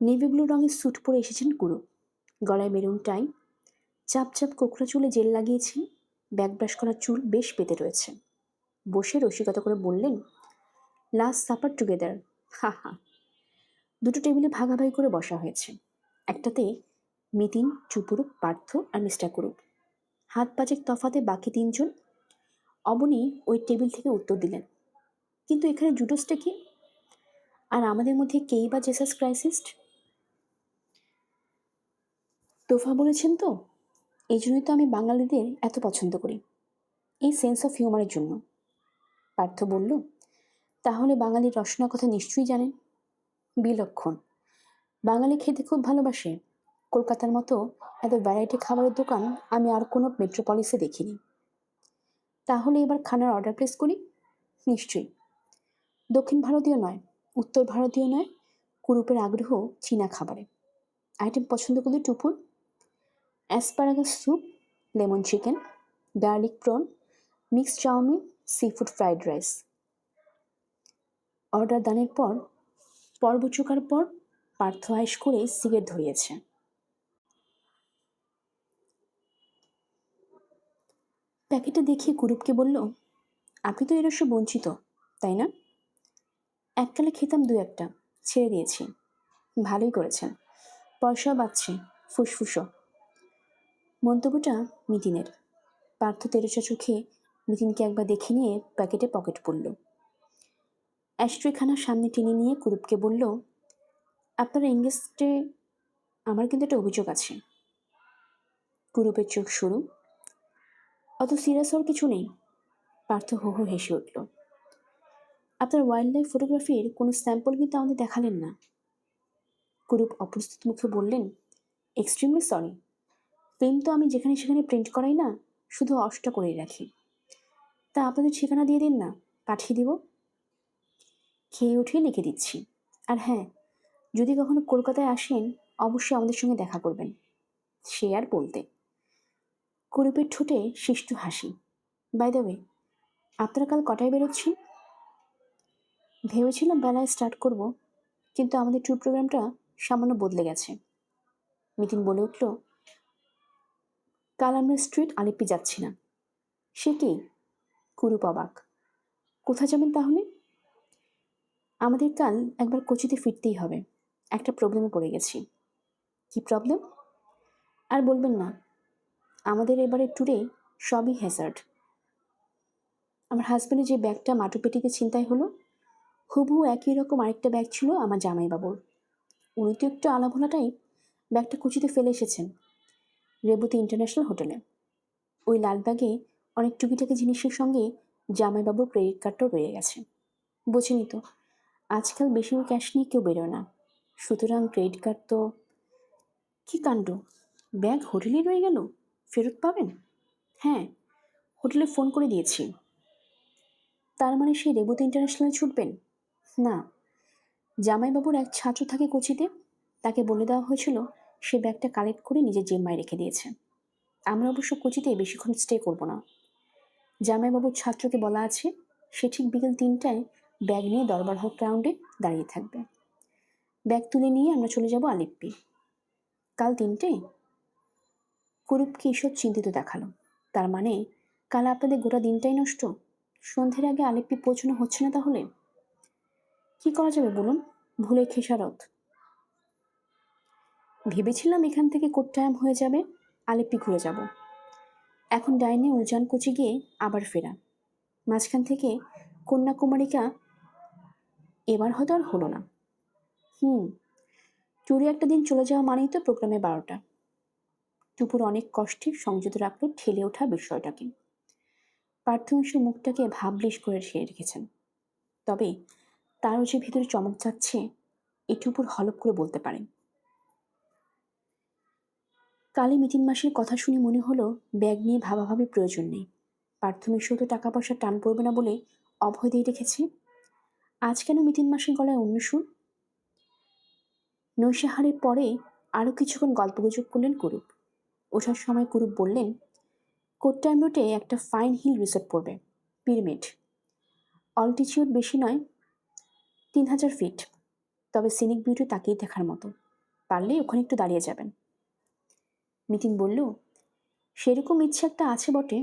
নেভি ব্লু রঙের স্যুট পরে এসেছেন কুরুপ। গলায় মেরুন টাই, চাপ চাপ কোকড়া চুলে জেল লাগিয়েছেন। ব্যাক ব্রাশ করা চুল বেশ পেতে রয়েছে। বসে রসিকতা করে বললেন, লাস্ট সাপার টুগেদার, হা হা। দুটো টেবিলে ভাগাভাগি করে বসা হয়েছে। একটাতে মিতিন, চুপুরুপ, পার্থ আর মিস্টার কুরুপ। হাত পাঁচেক তফাতে বাকি তিনজন। অবনী ওই টেবিল থেকে উত্তর দিলেন, কিন্তু এখানে জুডোসটা কি? আর আমাদের মধ্যে কেই বা জেসাস ক্রাইসিস্ট? তোফা বলেছেন তো, এই জন্যই তো আমি বাঙালিদের এত পছন্দ করি, এই সেন্স অফ হিউমারের জন্য। পার্থ বলল, তাহলে বাঙালির রসনার কথা নিশ্চয়ই জানেন। বিলক্ষণ। বাঙালি খেতে খুব ভালোবাসে। কলকাতার মতো এত ভ্যারাইটি খাবারের দোকান আমি আর কোনো মেট্রোপলিসে দেখিনি। তাহলে এবার খানার অর্ডার প্লেস করি। নিশ্চয়ই। দক্ষিণ ভারতীয় নয়, উত্তর ভারতীয় নয়, কুরুপের আগ্রহ চীনা খাবারে। আইটেম পছন্দ করলে Tupur? Asparagus soup, lemon chicken, garlic prawn, mixed chow mein, seafood fried rice. Order দানের পর পর্ব চোকার পর পার্থ আয়েস করে সিগারেট ধরিয়েছে। প্যাকেটে দেখিয়ে কুরুপকে বলল, আপনি তো এরস্য বঞ্চিত, তাই না? এককালে খেতাম দু একটা, ছেড়ে দিয়েছি। ভালোই করেছেন, পয়সাও বাঁচছে, ফুসফুসও। মন্তব্যটা মিতিনের। পার্থ তেরোচা চোখে মিতিনকে একবার দেখে নিয়ে প্যাকেটে পকেট পড়ল। অ্যাস্ট্রেখানা সামনে টেনে নিয়ে কুরুপকে বলল, আপনার এঙ্গেজে আমার কিন্তু একটা অভিযোগ আছে। কুরুপের চোখ সরু। অত সিরিয়াস হওয়ার কিছু নেই। পার্থ হো হো হেসে উঠল। আপনার ওয়াইল্ড লাইফ ফটোগ্রাফির কোনো স্যাম্পল কিন্তু আমাদের দেখালেন না। কুরুপ অপ্রস্তুত মুখে বললেন, এক্সট্রিমলি সরি। ফিল্ম তো আমি যেখানে সেখানে প্রিন্ট করাই না, শুধু অফটা করেই রাখি। তা আপনাদের ঠিকানা দিয়ে দিন না, পাঠিয়ে দিব। খেয়ে উঠিয়ে লিখে দিচ্ছি। আর হ্যাঁ, যদি কখনো কলকাতায় আসেন অবশ্যই আমাদের সঙ্গে দেখা করবেন। সে আর বলতে। কুরুপের ঠোঁটে শিষ্টু হাসি। বাই দ্য ওয়ে, আপনারা কাল কটায় বেরোচ্ছেন? ভেবেছিলাম বেলায় স্টার্ট করব, কিন্তু আমাদের ট্যুর প্রোগ্রামটা সামান্য বদলে গেছে। মিতিন বলে উঠল, কাল আমরা স্ট্রিট আলিপ্পি যাচ্ছি না। সে কি? কুরুপ অবাক। কোথায় যাবেন তাহলে? আমাদের কাল একবার কোচিতে ফিরতেই হবে। একটা প্রবলেমে পড়ে গেছি। কি প্রবলেম? আর বলবেন না, আমাদের এবারে ট্যুরে সবই হ্যাজার্ড। আমার হাজব্যান্ডের যে ব্যাগটা মাটুপেটিতে ছিনতাই হলো, হুবহু একই রকম আরেকটা ব্যাগ ছিল আমার জামাইবাবুর। উনি তো একটু আলাভোলাটাই ব্যাগটা কুচিতে ফেলে এসেছেন রেবতী ইন্টারন্যাশনাল হোটেলে। ওই লাল ব্যাগে অনেক টুকিটাকি জিনিসের সঙ্গে জামাইবাবুর ক্রেডিট কার্ডটাও রয়ে গেছে। বোঝেনি তো, আজকাল বেশি ক্যাশ নিয়ে কেউ বেরোয় না, সুতরাং ক্রেডিট কার্ড তো। কী কাণ্ড! ব্যাগ হোটেলেই রয়ে গেল, ফেরত পাবেন? হ্যাঁ, হোটেলে ফোন করে দিয়েছি। তার মানে সেই রেবতী ইন্টারন্যাশনালে ছুটবেন না? জামাইবাবুর এক ছাত্র থাকে কোচিতে, তাকে বলে দেওয়া হয়েছিল সে ব্যাগটা কালেক্ট করে নিজের জিম্মায় রেখে দিয়েছে। আমরা অবশ্য কোচিতে বেশিক্ষণ স্টে করব না। জামাইবাবুর ছাত্রকে বলা আছে সে ঠিক বিকেল 3টায় ব্যাগ নিয়ে দরবার হল গ্রাউন্ডে দাঁড়িয়ে থাকবে। ব্যাগ তুলে নিয়ে আমরা চলে যাব আলিপ্পি। কাল 3টায়? কুরুপকে ঈশ্বর চিন্তিত দেখালো। তার মানে কাল আপনাদের গোটা দিনটাই নষ্ট? সন্ধ্যের আগে আলিপ্পি পৌঁছানো হচ্ছে না তাহলে? কি করা যাবে বলুন? ভুলে খেসারত। ভেবেছিলাম এখান থেকে কোট্টায়াম হয়ে যাবে, আলিপ্পি ঘুরে যাব। এখন ডাইনে উজানকুচি গিয়ে আবার ফেরা, মাঝখান থেকে কন্যাকুমারিকা এবার হয়তো আর হলো না। ট্যুরে একটা দিন চলে যাওয়া মানেই তো প্রোগ্রামে 12টা। টুপুর অনেক কষ্টে সংযত রাখলো ঠেলে ওঠা বিষয়টাকে। পার্থমিশ্র মুখটাকে ভাবলেশ করে ছেড়ে রেখেছেন, তবে তারও যে ভিতরে চমক যাচ্ছে এটুকুর হলপ করে বলতে পারেন। কালী মিতিন মাসির কথা শুনে মনে হলো ব্যাগ নিয়ে ভাবাভাবি প্রয়োজন নেই। পার্থমিশ্র তো টাকা পয়সা টান পড়বে না বলে অভয় দিয়ে রেখেছে। আজ কেন মিতিন মাসির গলায় অন্য সুর? নৈশাহারের পরে আরও কিছুক্ষণ গল্পগুজব করলেন কুরুপ। ওঠার সময় কুরুপ বললেন, কোট্টায়াম রুটে একটা ফাইন হিল রিসোর্ট পড়বে, পিরামিড। অল্টিটিউড বেশি নয়, 3000 ফিট, তবে সিনিক বিউটি তাকিয়ে দেখার মতো। পারলে ওখানে একটু দাঁড়িয়ে যাবেন। মিতিন বলল, সেরকম ইচ্ছে একটা আছে বটে,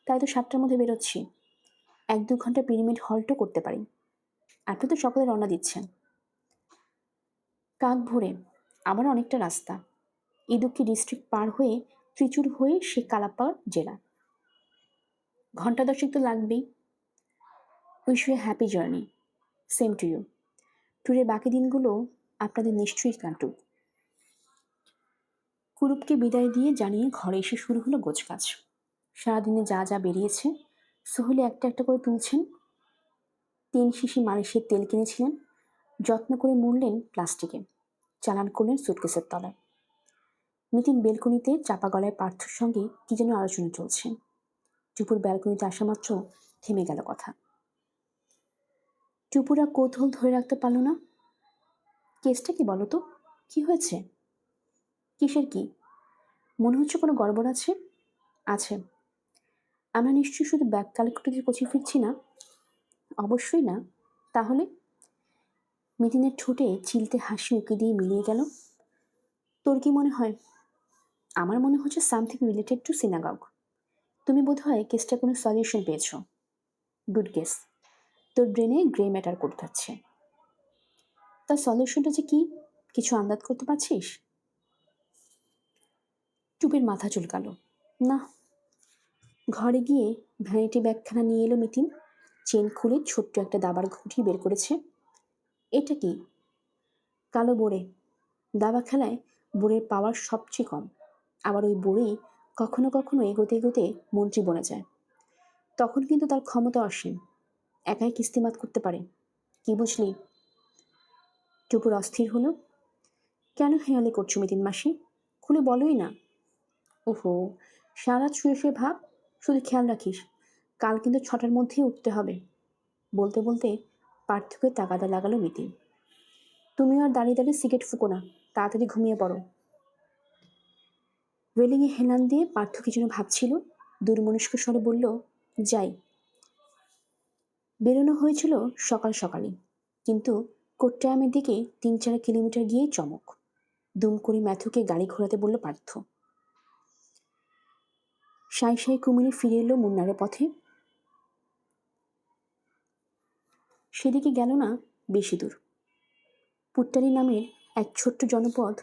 তাই তো 7টার মধ্যে বেরোচ্ছি। 1-2 ঘন্টা পিরামিড হল্টও করতে পারি। আপনি তো সকালে রওনা দিচ্ছেন। কাক ভোরে, আমার অনেকটা রাস্তা। ইদুক্কি ডিস্ট্রিক্ট পার হয়ে ত্রিচুর হয়ে সে কালাপাড় জেলা। ঘন্টা 10 তো লাগবেই। Wish you a happy journey. Same to you. ট্যুরের বাকি দিনগুলো আপনাদের নিশ্চয়ই কাটুক। কুরুপকে বিদায় দিয়ে জানিয়ে ঘরে এসে শুরু হলো গোছগাছ। সারাদিনে যা যা বেরিয়েছে সোহেলে একটা একটা করে তুলছেন। 3 শিশি মালিশের তেল কিনেছিলেন, যত্ন করে মুড়লেন প্লাস্টিকে, চালান করলেন সুটকেসের তলায়। মিতিন বেলকনিতে চাপা গলায় পার্থর সঙ্গে কি যেন আলোচনা চলছে। টুপুর ব্যালকনিতে আসা মাত্র থেমে গেল কথা। টুপুরা কৌতূহল ধরে রাখতে পারল না। কেসটা কি বলো তো? কি হয়েছে? কিসের কি? মনে হচ্ছে কোনো গড়বড় আছে। আছে। আমরা নিশ্চয়ই শুধু ব্যাগ কালেক্ট করতে কোচি ফিরছি না? অবশ্যই না। তাহলে? মিতিনের ঠোঁটে চিলতে হাসি উঁকি দিয়ে মিলিয়ে গেল। তোর কি মনে হয়? আমার মনে হচ্ছে সামথিং রিলেটেড টু সিনাগগ। তুমি বোধহয় কেসটা কোনো সলিউশন পেয়েছ। Good guess. তোর ব্রেনে গ্রে ম্যাটার করতে হচ্ছে। তার সলিউশনটা যে কি, কিছু আন্দাজ করতে পারছিস? টুপির মাথা চুলকালো। না। ঘরে গিয়ে ভ্যানিটি ব্যাগখানা নিয়ে এলো মিতিন। চেন খুলে ছোট্ট একটা দাবার ঘুঁটি বের করেছে। এটা কি? কালো বোড়ে। দাবা খেলায় বোড়ের পাওয়ার সবচেয়ে কম। আবার ওই বোড়েই কখনো কখনো এগোতে এগোতে মন্ত্রী বনে যায়। তখন কিন্তু তার ক্ষমতা অসীম, একাই কিস্তিমাত করতে পারে। কি বুঝলি? টুপুর অস্থির হলো। কেন হেয়ালি করছো মিতিন মাসি? খুলে বলোই না। ওহো, সারা শুয়ে শুয়ে ভাব, শুধু খেয়াল রাখিস কাল কিন্তু 6টার মধ্যেই উঠতে হবে। বলতে বলতে পার্থকে তাগাদা লাগালো মিতিন। তুমিও আর দাঁড়িয়ে দাঁড়িয়ে সিগারেট ফুকো না, তাড়াতাড়ি ঘুমিয়ে পড়ো। রেলিংয়ে হেলান দিয়ে পার্থ কি যেন ভাবছিল, দুর্মনস্ক স্বরে বলল, যাই। বেরোনো হয়েছিল সকাল সকালই, কিন্তু কোট্টায়ামের দিকে 3-4 কিলোমিটার গিয়েই চমক। দুম করে ম্যাথুকে গাড়ি ঘোরাতে বলল পার্থ। সাই সাই কুমিরে ফিরে এলো মুন্নারের পথে। সেদিকে গেল না বেশি দূর। পুট্টালি নামের এক ছোট্ট জনপদ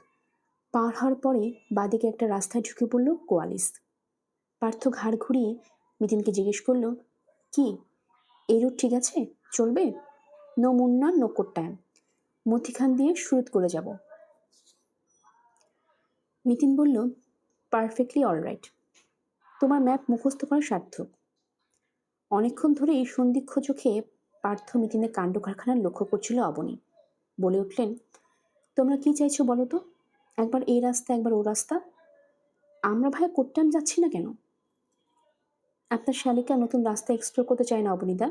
পার হওয়ার পরে বাদিকে একটা রাস্তায় ঢুকে পড়ল কোয়ালিস। পার্থ ঘাড় ঘুরিয়ে মিতিনকে জিজ্ঞেস করলো, কি এই রুট ঠিক আছে, চলবে? নো মুন্না নো কোট্টায়াম, মধ্যিখান দিয়ে সুরত করে যাব। মিতিন বলল, পারফেক্টলি অলরাইট, তোমার ম্যাপ মুখস্থ করা সার্থক। অনেকক্ষণ ধরেই সন্দিগ্ধ চোখে পার্থ মিতিনের কাণ্ড কারখানা লক্ষ্য করছিল অবনী। বলে উঠলেন, তোমরা কি চাইছো বলো তো? একবার এই রাস্তা একবার ও রাস্তা। আমরা ভাইয়া কোট্টায়াম যাচ্ছি না কেন? আপনার শালিকা নতুন রাস্তা এক্সপ্লোর করতে চায় না অবনীদা,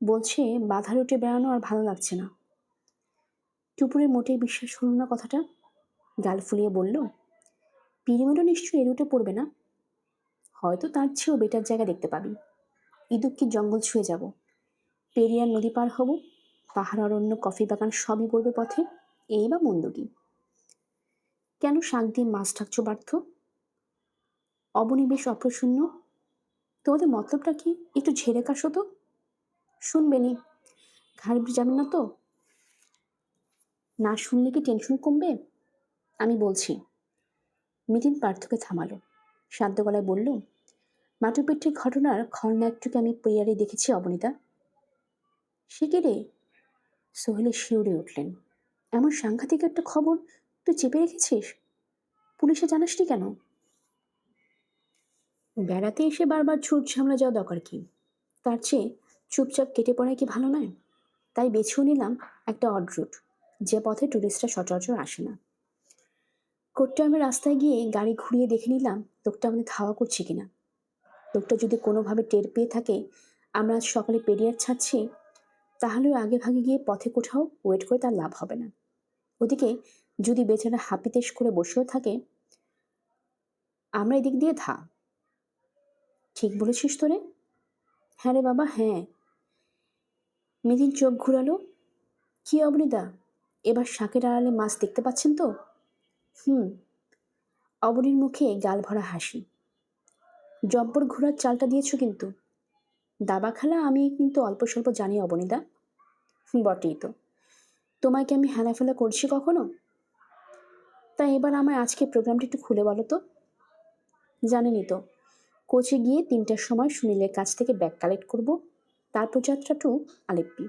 বলছে বাধা রুটে বেড়ানো আর ভালো লাগছে না। টুপুরের মোটেই বিশ্বাস হলো না কথাটা। গাল ফুলিয়ে বলল, পিরিমিডও নিশ্চয়ই এ রুটে পড়বে না। হয়তো তার চেয়েও বেটার জায়গা দেখতে পাবি। ইদুক্কি জঙ্গল ছুঁয়ে যাব, পেরিয়ার নদী পার হব, পাহাড় অরণ্য কফি বাগান সবই পড়বে পথে। এই বা মন্দ কি? কেন শাক দিয়ে মাছ ঢাকছো পার্থ? অবনী বেশ অপ্রসন্ন। তোমাদের মতলবটা কি, একটু ঝেড়ে কাশো তো। শুনবেনি, ঘাড় যাবেন না তো? না শুনলে কি টেনশন কমবে? আমি বলছি। মিতিন পার্থকে থামালো, শান্ত গলায় বলল, মাটুপেট্টির ঘটনার খলনায়কটিকে আমি পেয়ারে দেখেছি অবনীতা। সে কে রে? সোহেলে শিউরে উঠলেন, এমন সাংঘাতিক একটা খবর তুই চেপে রেখেছিস? পুলিশে জানাসনি কেন? বেড়াতে এসে বারবার ছুট ঝামলা যাওয়া দরকার কি? তার চেয়ে চুপচাপ কেটে পড়ায় কি ভালো নয়? তাই বেছেও নিলাম একটা অড রুট, যে পথে টুরিস্টরা সচরাচর আসে না। কোট্টায়ামের রাস্তায় গিয়ে গাড়ি ঘুরিয়ে দেখে নিলাম লোকটা আমাদের ধাওয়া করছে কিনা। লোকটা যদি কোনোভাবে টের পেয়ে থাকে আমরা আজ সকালে পেরিয়ার ছাড়ছি, তাহলেও আগে ভাগে গিয়ে পথে কোথাও ওয়েট করে তার লাভ হবে না। ওদিকে যদি বেচারা হাপিতেশ করে বসেও থাকে, আমরা এদিক দিয়ে ঠিক বলেছিস তোরে। হ্যাঁ রে বাবা হ্যাঁ। মিতিন চোখ ঘুরালো, কি অবনীদা, এবার শাকের আড়ালে মাছ দেখতে পাচ্ছেন তো? হুম। অবনীর মুখে গাল ভরা হাসি। জব্বর ঘোড়ার চালটা দিয়েছ কিন্তু। দাবা খেলা আমি কিন্তু অল্প স্বল্প জানি অবনীদা। বটেই তো, তোমায় কি আমি হেলাফেলা করছি কখনো? তাই এবার আমায় আজকে প্রোগ্রামটা একটু খুলে বলো তো। জানেনই তো, কোচে গিয়ে 3টার সময় সুনীলের কাছ থেকে ব্যাগ কালেক্ট করব, তারপর যাত্রা টু আলেপ্পি।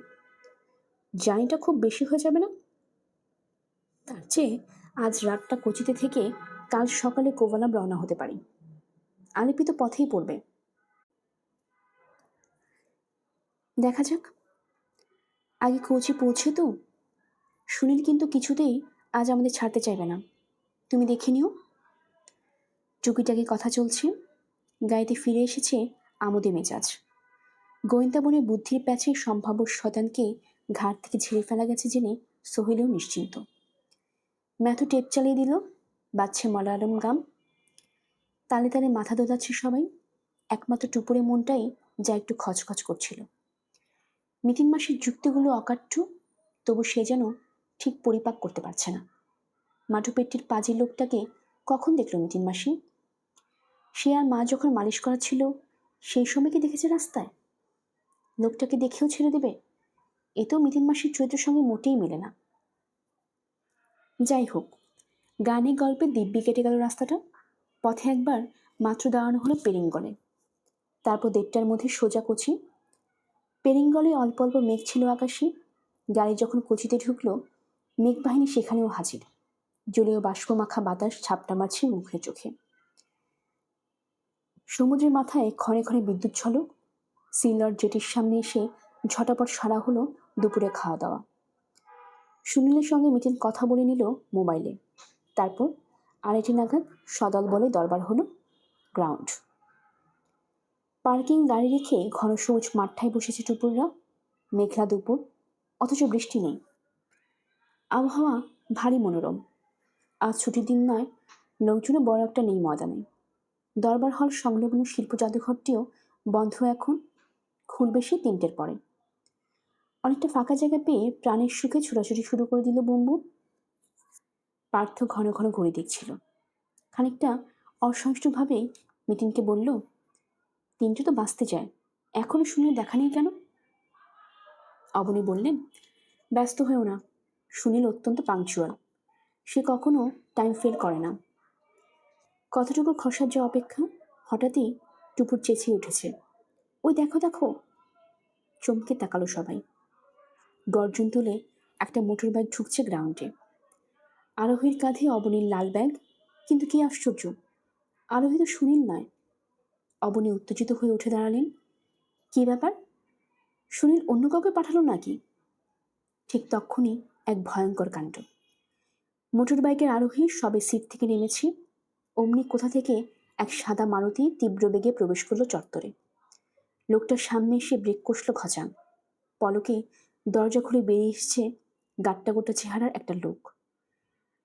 জার্নিটা খুব বেশি হয়ে যাবে না? তার চেয়ে আজ রাতটা কোচিতে থেকে কাল সকালে কোভালাম রওনা হতে পারি। আলেপ্পি তো পথেই পড়বে। দেখা যাক, আগে কোচে পৌঁছে তো। সুনীল কিন্তু কিছুতেই আজ আমাদের ছাড়তে চাইবে না, তুমি দেখে নিও। টুকিটাকি কথা চলছে, গাড়িতে ফিরে এসেছে আমোদে মেজাজ। গোয়েন্দা বনে বুদ্ধির প্যাচে সম্ভাব্য শয়তানকে ঘাট থেকে ঝেড়ে ফেলা গেছে জেনে সোহেলেও নিশ্চিন্ত। ম্যাথু টেপ চালিয়ে দিল, বাজছে মলায়ালম গান। তালে তালে মাথা দোলাচ্ছে সবাই, একমাত্র টুপুরে মনটাই যা একটু খচখচ করছিল। মিতিন মাসির যুক্তিগুলো অকাট্য, তবু সে যেন ঠিক পরিপাক করতে পারছে না। মাঠুপেট্টির পাজি লোকটাকে কখন দেখল মিতিন মাসি? সে আর মা যখন মালিশ করা ছিল সেই সময় কি দেখেছে রাস্তায়? লোকটাকে দেখেও ছেড়ে দেবে? এতেও মিতিন মাসির চরিত্রের সঙ্গে মোটেই মেলে না। যাই হোক, গানে গল্পে দিব্যি কেটে গেল রাস্তাটা। পথে একবার মাত্র দাঁড়ানো হলো পেরিঙ্গলে, তারপর 1:30টার মধ্যে সোজা কোচি। পেরিঙ্গলে অল্প অল্প মেঘ ছিল আকাশে। গাড়ি যখন কোচিতে ঢুকলো, মেঘবাহিনী সেখানেও হাজির। জলীয় বাষ্প মাখা বাতাস ঝাপটা মারছে মুখে চোখে। সমুদ্রের মাথায় ক্ষণে ক্ষণে বিদ্যুৎ ঝলক। সিলর জেটির সামনে এসে ঝটাপট সারা হলো দুপুরে খাওয়া দাওয়া। সুনীলের সঙ্গে মিটিন কথা বলে নিল মোবাইলে। তারপর 2:30 নাগাদ সদল বলে দরবার হলো গ্রাউন্ড। পার্কিং গাড়ি রেখে ঘন সবুজ মাঠটায় বসেছে টুপুররা। মেঘলা দুপুর, অথচ বৃষ্টি নেই। আবহাওয়া ভারী মনোরম। আজ ছুটির দিন নয়, লোকজনও বড় একটা নেই ময়দানে। দরবার হল সংলগ্ন শিল্প জাদুঘরটিও বন্ধ এখন, খুলবে সে 3টের পরে। অনেকটা ফাঁকা জায়গা পেয়ে প্রাণের সুখে ছোটাছুটি শুরু করে দিল বম্বু। পার্থ ঘন ঘন ঘড়ি দেখছিল। খানিকটা অসহিষ্ণুভাবেই মিতিনকে বলল, 3টে তো বাঁচতে যায়, এখনো শুনে দেখা নেই কেন? অবনী বললেন, ব্যস্ত হয়েও না, সুনীল অত্যন্ত পাংচুয়াল। সে কখনো টাইম ফেল করে না। কতটুকু খসার যে অপেক্ষা, হঠাৎই টুপুর চেঁচিয়ে উঠেছে, ওই দেখো দেখো! চমকে তাকালো সবাই। গর্জন তুলে একটা মোটর বাইক ঢুকছে গ্রাউন্ডে। আরোহীর কাঁধে অবনীর লাল ব্যাগ। কিন্তু কি আশ্চর্য, আরোহী তো সুনীল নয়। অবনী উত্তেজিত হয়ে উঠে দাঁড়ালেন। কি ব্যাপার, সুনীল অন্য কাউকে পাঠালো নাকি? ঠিক তক্ষুনি এক ভয়ঙ্কর কাণ্ড। মোটর বাইকের আরোহী সবে সিট থেকে নেমেছে, অমনি কোথা থেকে এক সাদা মারুতি তীব্র বেগে প্রবেশ করলো চত্বরে। লোকটার সামনে এসে ব্রেক কষল খচান। পলকে দরজা খুলে বেরিয়ে এসছে গাট্টা গোটা চেহারার একটা লোক।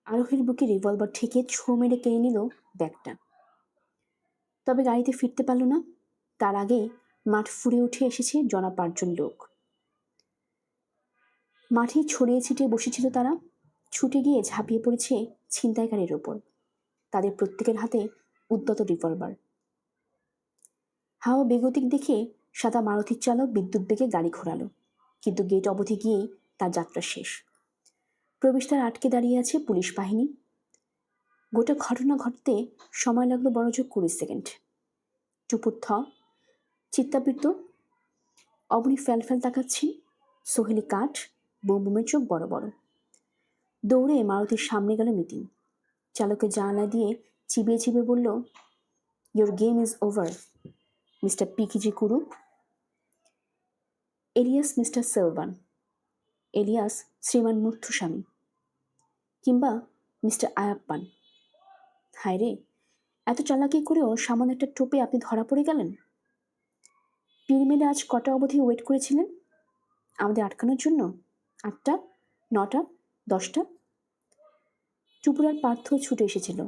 আরোহীর বুকে রিভলভার ঠেকে ছো মেরে কেড়ে নিল ব্যাগটা। তবে গাড়িতে ফিরতে পারল না। তার আগেই মাঠ ফুঁড়ে উঠে এসেছে জনা 5 জন লোক। মাঠে ছড়িয়ে ছিটিয়ে বসেছিল তারা। ছুটে গিয়ে ঝাঁপিয়ে পড়েছে ছিনতাইকারীর ওপর। তাদের প্রত্যেকের হাতে উদ্যত রিভলভার। হাওয়া বেগতিক দেখে সাদা মারুতির চালক বিদ্যুৎ বেগে গাড়ি ঘোরালো, কিন্তু গেট অবধি গিয়েই তার যাত্রা শেষ। প্রবেশদ্বার আটকে দাঁড়িয়ে আছে পুলিশ বাহিনী। গোটা ঘটনা ঘটতে সময় লাগলো বড়জোর 20 সেকেন্ড। টুপুর চিত্তাবৃত্ত। অবনী ফ্যাল তাকাচ্ছেন। সোহেলি কাঠ, বোমের চোখ বড় বড়। দৌড়ে মারুতির সামনে গেল মিটিং। চালকের জানালা দিয়ে চিবিয়ে চিবিয়ে বলল, your game is over mister PKG Kurup, alias mister Selvan, alias Shriman Muthuswamy, কিংবা মিস্টার আয়াপ্পান। হায় রে, এত চালাকি করেও সামান্য একটা টোপে আপনি ধরা পড়ে গেলেন। পিরমিডে আজ কটা অবধি ওয়েট করেছিলেন আমাদের আটকানোর জন্য? 8টা, 9টা, 10টা? টুপুর আর পার্থ ছুটে এসেছিল।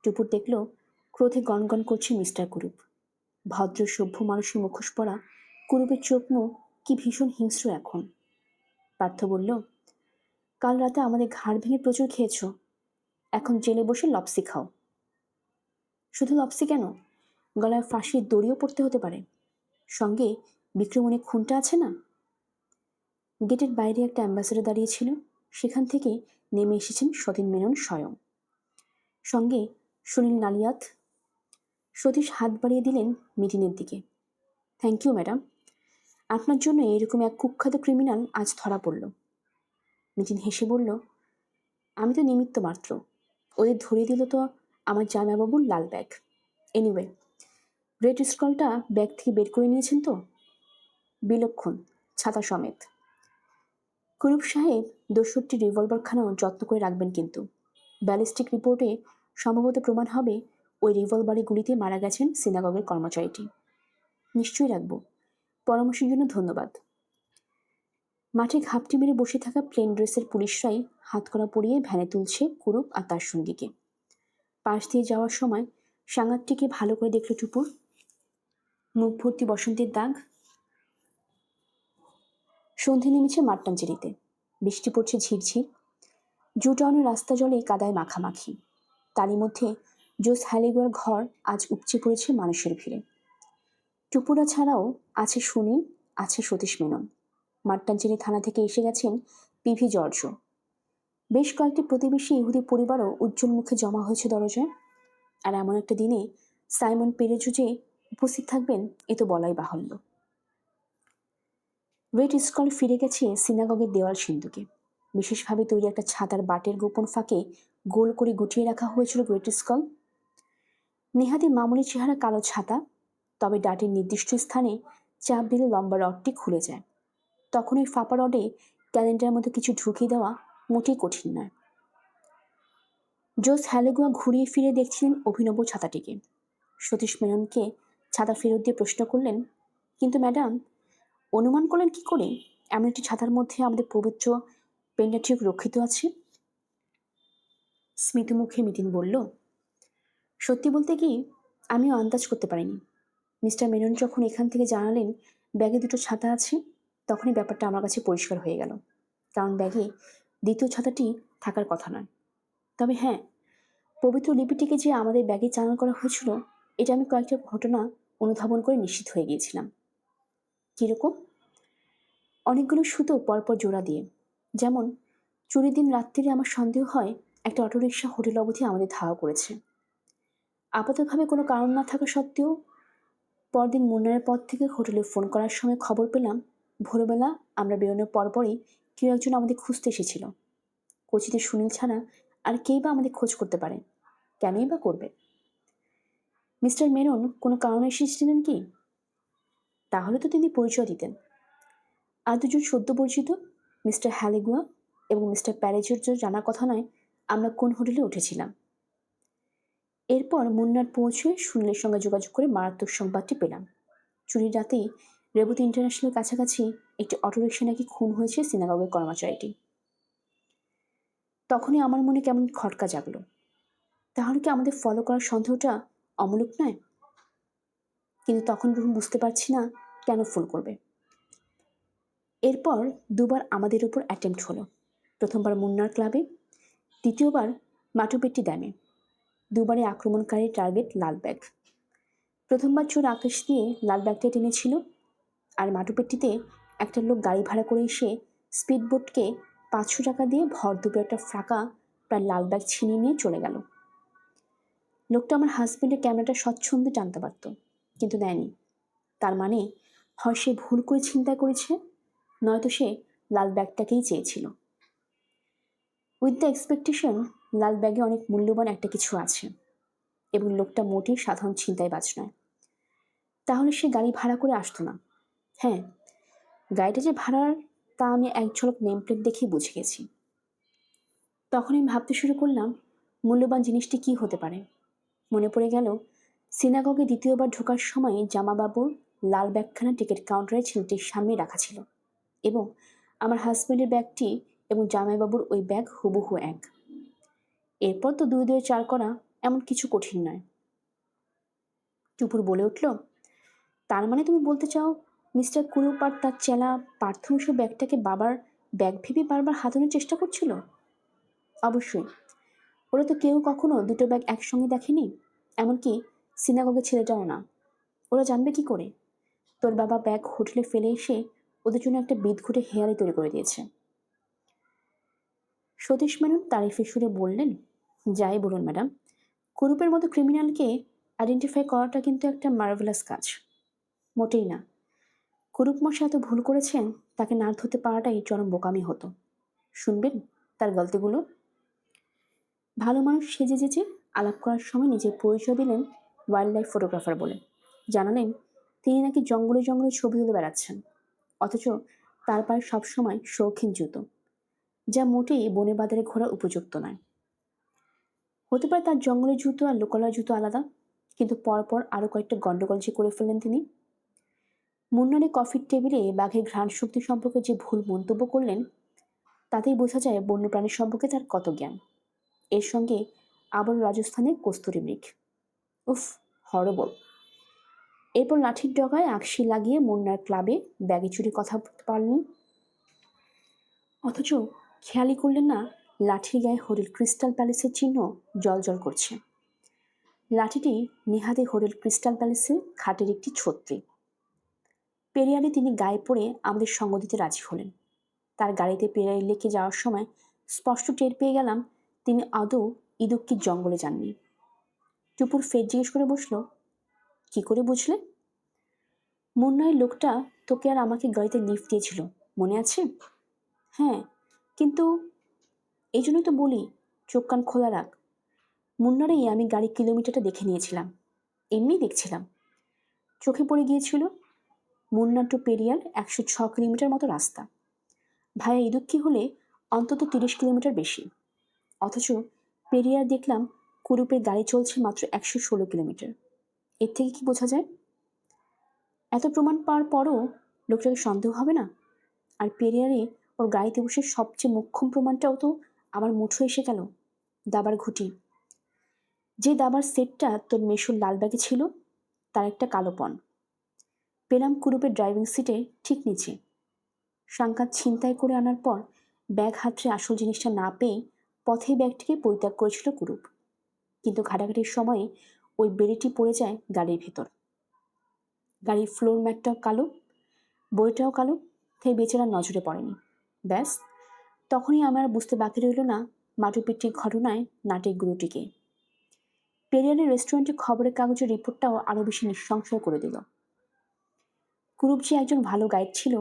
টুপুর দেখল ক্রোধে গনগন করছে মিস্টার কুরুপ। ভদ্র সভ্য মানুষের মুখোশ পরা কুরুপের চোখ মুখ কি ভীষণ হিংস্র এখন। পার্থ বলল, কাল রাতে আমাদের ঘাড় ভেঙে প্রচুর খেয়েছ, এখন জেলে বসে লপসি খাও। শুধু লপসি কেন, গলায় ফাঁসির দড়িও পড়তে হতে পারে। সঙ্গে বিক্রমণের খুনটা আছে না? গেটের বাইরে একটা অ্যাম্বাসেডর দাঁড়িয়েছিল, সেখান থেকে নেমে এসেছেন সতীন মেনন স্বয়ং। সঙ্গে সুনীল নালিয়াত। সতীশ হাত বাড়িয়ে দিলেন মিটিনের দিকে। থ্যাংক ইউ ম্যাডাম, আপনার জন্য এরকম এক কুখ্যাত ক্রিমিনাল আজ ধরা পড়ল। মিটিন হেসে বলল, আমি তো নিমিত্ত মাত্র, ওদের ধরিয়ে দিল তো আমার জামাইবাবুর লাল ব্যাগ। এনিওয়ে, রেড স্কলটা ব্যাগ থেকে বের করে নিয়েছেন তো? বিলক্ষণ, ছাতা সমেত। কুরুপ সাহেব 62 রিভলভারখানাও যত্ন করে রাখবেন, কিন্তু ব্যালিস্টিক রিপোর্টে সম্ভবত প্রমাণ হবে ওই রিভলভারে গুলিতে মারা গেছেন সিনাগগের কর্মচারীটি। নিশ্চয়ই রাখবো, পরামর্শের জন্য ধন্যবাদ। মাঠে ঘাপটি মেরে বসে থাকা প্লেন ড্রেসের পুলিশরাই হাতকড়া পরিয়ে ভ্যানে তুলছে কুরুপ আর তার সঙ্গীকে। পাশ দিয়ে যাওয়ার সময় সাঙ্গারটিকে ভালো করে দেখল টুপুর। মুখ ভর্তি বসন্তের দাগ। সন্ধে নেমেছে মাট্টাঞ্জেরিতে। বৃষ্টি পড়ছে ঝিরঝির। জুটাউনের রাস্তা জলে কাদায় মাখামাখি। তারই মধ্যে জোস হ্যালিগুয়ার ঘর আজ উপচে পড়েছে মানুষের ভিড়ে। টুপুরা ছাড়াও আছে সুনীল, আছে সতীশ মেনন। মাট্টাঞ্জেরি থানা থেকে এসে গেছেন পিভি জর্জ। বেশ কয়েকটি প্রতিবেশী ইহুদি পরিবারও উজ্জ্বল মুখে জমা হয়েছে দরজায়। আর এমন একটা দিনে সাইমন পেরেজু যে উপস্থিত থাকবেন এ তো বলাই বাহুল্য। রেড স্কল ফিরে গেছে সিনাগগের দেওয়াল সিন্ধুকে। বিশেষভাবে তৈরি একটা ছাতার বাটের গোপন ফাঁকে গোল করে গুটিয়ে রাখা হয়েছিল রেড স্কল। নেহাতি মামুলি চেহারা কালো ছাতা, তবে ডাটের নির্দিষ্ট স্থানে চাপ দিলে লম্বা রডটি খুলে যায়। তখন ওই ফাঁপা রডে ক্যালেন্ডারের মধ্যে কিছু ঢুকিয়ে দেওয়া মোটেই কঠিন নয়। জোস হ্যালেগুয়া ঘুরিয়ে ফিরে দেখছিলেন অভিনব ছাতাটিকে। সতীশ মেননকে ছাতা ফেরত দিয়ে প্রশ্ন করলেন, কিন্তু ম্যাডাম, অনুমান করলেন কি করে এমন একটি ছাতার মধ্যে আমাদের পবিত্র পেন্ডাটিউক রক্ষিত আছে? স্মিতমুখে মিটিন বলল, সত্যি বলতে কি আমিও আন্দাজ করতে পারিনি। মিস্টার মেনন যখন এখান থেকে জানালেন ব্যাগে 2টো ছাতা আছে, তখনই ব্যাপারটা আমার কাছে পরিষ্কার হয়ে গেল। কারণ ব্যাগে দ্বিতীয় ছাতাটি থাকার কথা নয়। তবে হ্যাঁ, পবিত্র লিপিটিকে যে আমাদের ব্যাগে চালান করা হয়েছিল, এটা আমি কয়েকটা ঘটনা অনুধাবন করে নিশ্চিত হয়ে গিয়েছিলাম। কীরকম? অনেকগুলো সুতো পরপর জোড়া দিয়ে। যেমন চুরির দিন রাত্রিরে আমার সন্দেহ হয় একটা অটোরিকশা হোটেল অবধি আমাদের ধাওয়া করেছে। আপাতভাবে কোনো কারণ না থাকা সত্ত্বেও পরদিন মুন্নারের পর থেকে হোটেলে ফোন করার সময় খবর পেলাম ভোরবেলা আমরা বেরোনোর পরপরই কেউ একজন আমাদের খুঁজতে এসেছিল। কোচিতে সুনীল ছাড়া আর কেই বা আমাদের খোঁজ করতে পারে? কেনই বা করবে? মিস্টার মেনন কোনো কারণে এসেছিলেন কি? তাহলে তো তিনি পরিচয় দিতেন। আর দুজন সদ্য পরিচিত মিস্টার হ্যালিগুয়া এবং মিস্টার প্যারেজের জানার কথা নয় আমরা কোন হোটেলে উঠেছিলাম। এরপর মুন্নার পৌঁছে সুনীলের সঙ্গে যোগাযোগ করে মারাত্মক সংবাদটি পেলাম। চুরির রাতেই রেবতী ইন্টারন্যাশনালের কাছাকাছি একটি অটোরিকশা নাকি খুন হয়েছে সিনাগগের কর্মচারীটি। তখনই আমার মনে কেমন খটকা জাগলো। তাহলে কি আমাদের ফলো করার সন্দেহটা অমূলক নয়? কিন্তু তখন বুঝতে পারছি না কেন ফোন করবে। এরপর দুবার আমাদের উপর অ্যাটেম্প্ট হলো। প্রথমবার মুন্নার ক্লাবে, দ্বিতীয়বার মাটুপেট্টি ড্যামে। দুবারে আক্রমণকারী টার্গেট লালব্যাগ। প্রথমবার চোর আকাশ দিয়ে লালব্যাগটা টেনেছিল, আর মাটুপেট্টিতে একটা লোক গাড়ি ভাড়া করে এসে স্পিডবোটকে 500 টাকা দিয়ে ভর দুপুরে একটা ফাঁকা প্রায় লালব্যাগ ছিনিয়ে নিয়ে চলে গেল। লোকটা আমার হাজব্যান্ডের ক্যামেরাটা স্বচ্ছন্দে টানতে পারত, কিন্তু দেয়নি। তার মানে হয় সে ভুল করে চিন্তা করেছে, নয়তো সে লাল ব্যাগটাকেই চেয়েছিল। উইথ দ্য এক্সপেকটেশন লাল ব্যাগে অনেক মূল্যবান একটা কিছু আছে, এবং লোকটা মোটেই সাধারণ ছিনতাইবাজ নয়। তাহলে সে গাড়ি ভাড়া করে আসতো না। হ্যাঁ, গাড়িটা যে ভাড়ার তা আমি এক ঝলক নেম প্লেট দেখেই বুঝে গেছি। তখন আমি ভাবতে শুরু করলাম মূল্যবান জিনিসটি কি হতে পারে। মনে পড়ে গেল সিনাগগে দ্বিতীয়বার ঢোকার সময় জামাবাবুর লাল ব্যাগখানা টিকিট কাউন্টারের ছেলেটির সামনে রাখা ছিল, এবং আমার হাজব্যান্ডের ব্যাগটি এবং জামাইবাবুর ওই ব্যাগ হুবহু এক। এরপর তো 2 2 4 করা এমন কিছু কঠিন নয়। টুপুর বলে উঠল, তার মানে তুমি বলতে চাও মিস্টার কুরুপ আর তার চেলা পার্থমিশ ব্যাগটাকে বাবার ব্যাগ ভেবে বারবার হাতানোর চেষ্টা করছিল? অবশ্যই। ওরা তো কেউ কখনো দুটো ব্যাগ একসঙ্গে দেখেনি, এমনকি সিনাগগের ছেলেটাও না। ওরা জানবে কি করে? তোর বাবা ব্যাগ হোটেলে ফেলে এসে ওদের জন্য একটা বিদঘুটে হেয়ালি তৈরি করে দিয়েছে। সতীশ মেনন তারিফের সুরে বললেন, যাই বলুন ম্যাডাম, কুরুপের মতো ক্রিমিনালকে আইডেন্টিফাই করাটা কিন্তু একটা মার্ভেলাস কাজ। মোটেই না। কুরুপ মশাই এত ভুল করেছেন, তাকে না ধরতে পারাটাই চরম বোকামি হতো। শুনবেন তার গল্পগুলো? ভালো মানুষ সেজে যেচে আলাপ করার সময় নিজের পরিচয় দিলেন ওয়াইল্ড লাইফ ফটোগ্রাফার বলে। জানালেন তিনি নাকি জঙ্গলে জঙ্গলে ছবি তুলে বেড়াচ্ছেন, অথচ তার পায়ে সবসময় শৌখিন জুতো, যা মোটেই বনে বাজারে ঘোরার উপযুক্ত নয়। হতে পারে তার জঙ্গলের জুতো আর লোকালয় জুতো আলাদা, কিন্তু পরপর আরও কয়েকটা গন্ডগোল যে করে ফেললেন তিনি। মুন্নারে কফির টেবিলে বাঘের ঘ্রাণ শক্তি সম্পর্কে যে ভুল মন্তব্য করলেন, তাতেই বোঝা যায় বন্যপ্রাণীর সম্পর্কে তার কত জ্ঞান। এর সঙ্গে আবার রাজস্থানে কস্তুরী মৃগ। উফ, হরবল। এরপর লাঠির ডগায় আকশি লাগিয়ে মুন্নার ক্লাবে ব্যাগে চুরি কথা বলতে পারলেন, অথচ খেয়ালই করলেন না লাঠির গায়ে হোটেল ক্রিস্টাল প্যালেসের চিহ্ন জলজল করছে। লাঠিটি নেহাতে হোটেল ক্রিস্টাল প্যালেসের খাটের একটি ছত্রি। পেরিয়ারে তিনি গায়ে পড়ে আমাদের সঙ্গ দিতে রাজি হলেন। তার গাড়িতে পেরিয়ারে লেকে যাওয়ার সময় স্পষ্ট টের পেয়ে গেলাম তিনি আদৌ ইদুক্কির জঙ্গলে যাননি। টুপুর ফের জিজ্ঞেস করে বসল, কি করে বুঝলে? মুন্নার লোকটা তোকে আর আমাকে গাড়িতে লিফট দিয়েছিল, মনে আছে? হ্যাঁ, কিন্তু এই জন্যই তো বলি চোখ কান খোলা রাখ। মুন্নারেই আমি গাড়ির কিলোমিটারটা দেখে নিয়েছিলাম, এমনি দেখছিলাম। চোখে পড়ে গিয়েছিল মুন্নার টু পেরিয়ার 106 কিলোমিটার মতো রাস্তা। ভাইয়া ইদুক্কি হলে অন্তত 30 কিলোমিটার বেশি, অথচ পেরিয়ার দেখলাম কুরুপের গাড়ি চলছে মাত্র 116 কিলোমিটার। এর থেকে কি বোঝা যায়? এত প্রমাণ পাওয়ার পরও লোকটাকে সন্দেহ হবে না? আর পেরিয়ারে ওর গাড়িতে বসে সবচেয়ে মোক্ষম প্রমাণটাও তো আমার মুঠো এসে গেল, দাবার ঘুঁটি। যে দাবার সেটটা তোর মেশুর লাল ব্যাগে ছিল, তার একটা কালো পণ পেলাম কুরুপের ড্রাইভিং সিটে ঠিক নিচে। সাংঘাত ছিনতাই করে আনার পর ব্যাগ হাতড়ে আসল জিনিসটা না পেয়ে পথেই ব্যাগটিকে পরিত্যাগ করেছিল কুরুপ। কিন্তু ঘাটাঘাটির সময়ে ওই বেড়িটি পড়ে যায় গাড়ির ভেতর। গাড়ির ফ্লোর ম্যাটটাও কালো, বইটাও কালো, তাই বেচারা নজরে পড়েনি। ব্যাস, তখনই আমার বুঝতে বাকি রইল না মাটুপেট্টির ঘটনায় নাটের গুরুটিকে। পেরিয়ারের রেস্টুরেন্টের খবরের কাগজের রিপোর্টটাও আরও বেশি নিঃসংশয় করে দিল। কুরুপ যে একজন ভালো গাইড ছিল,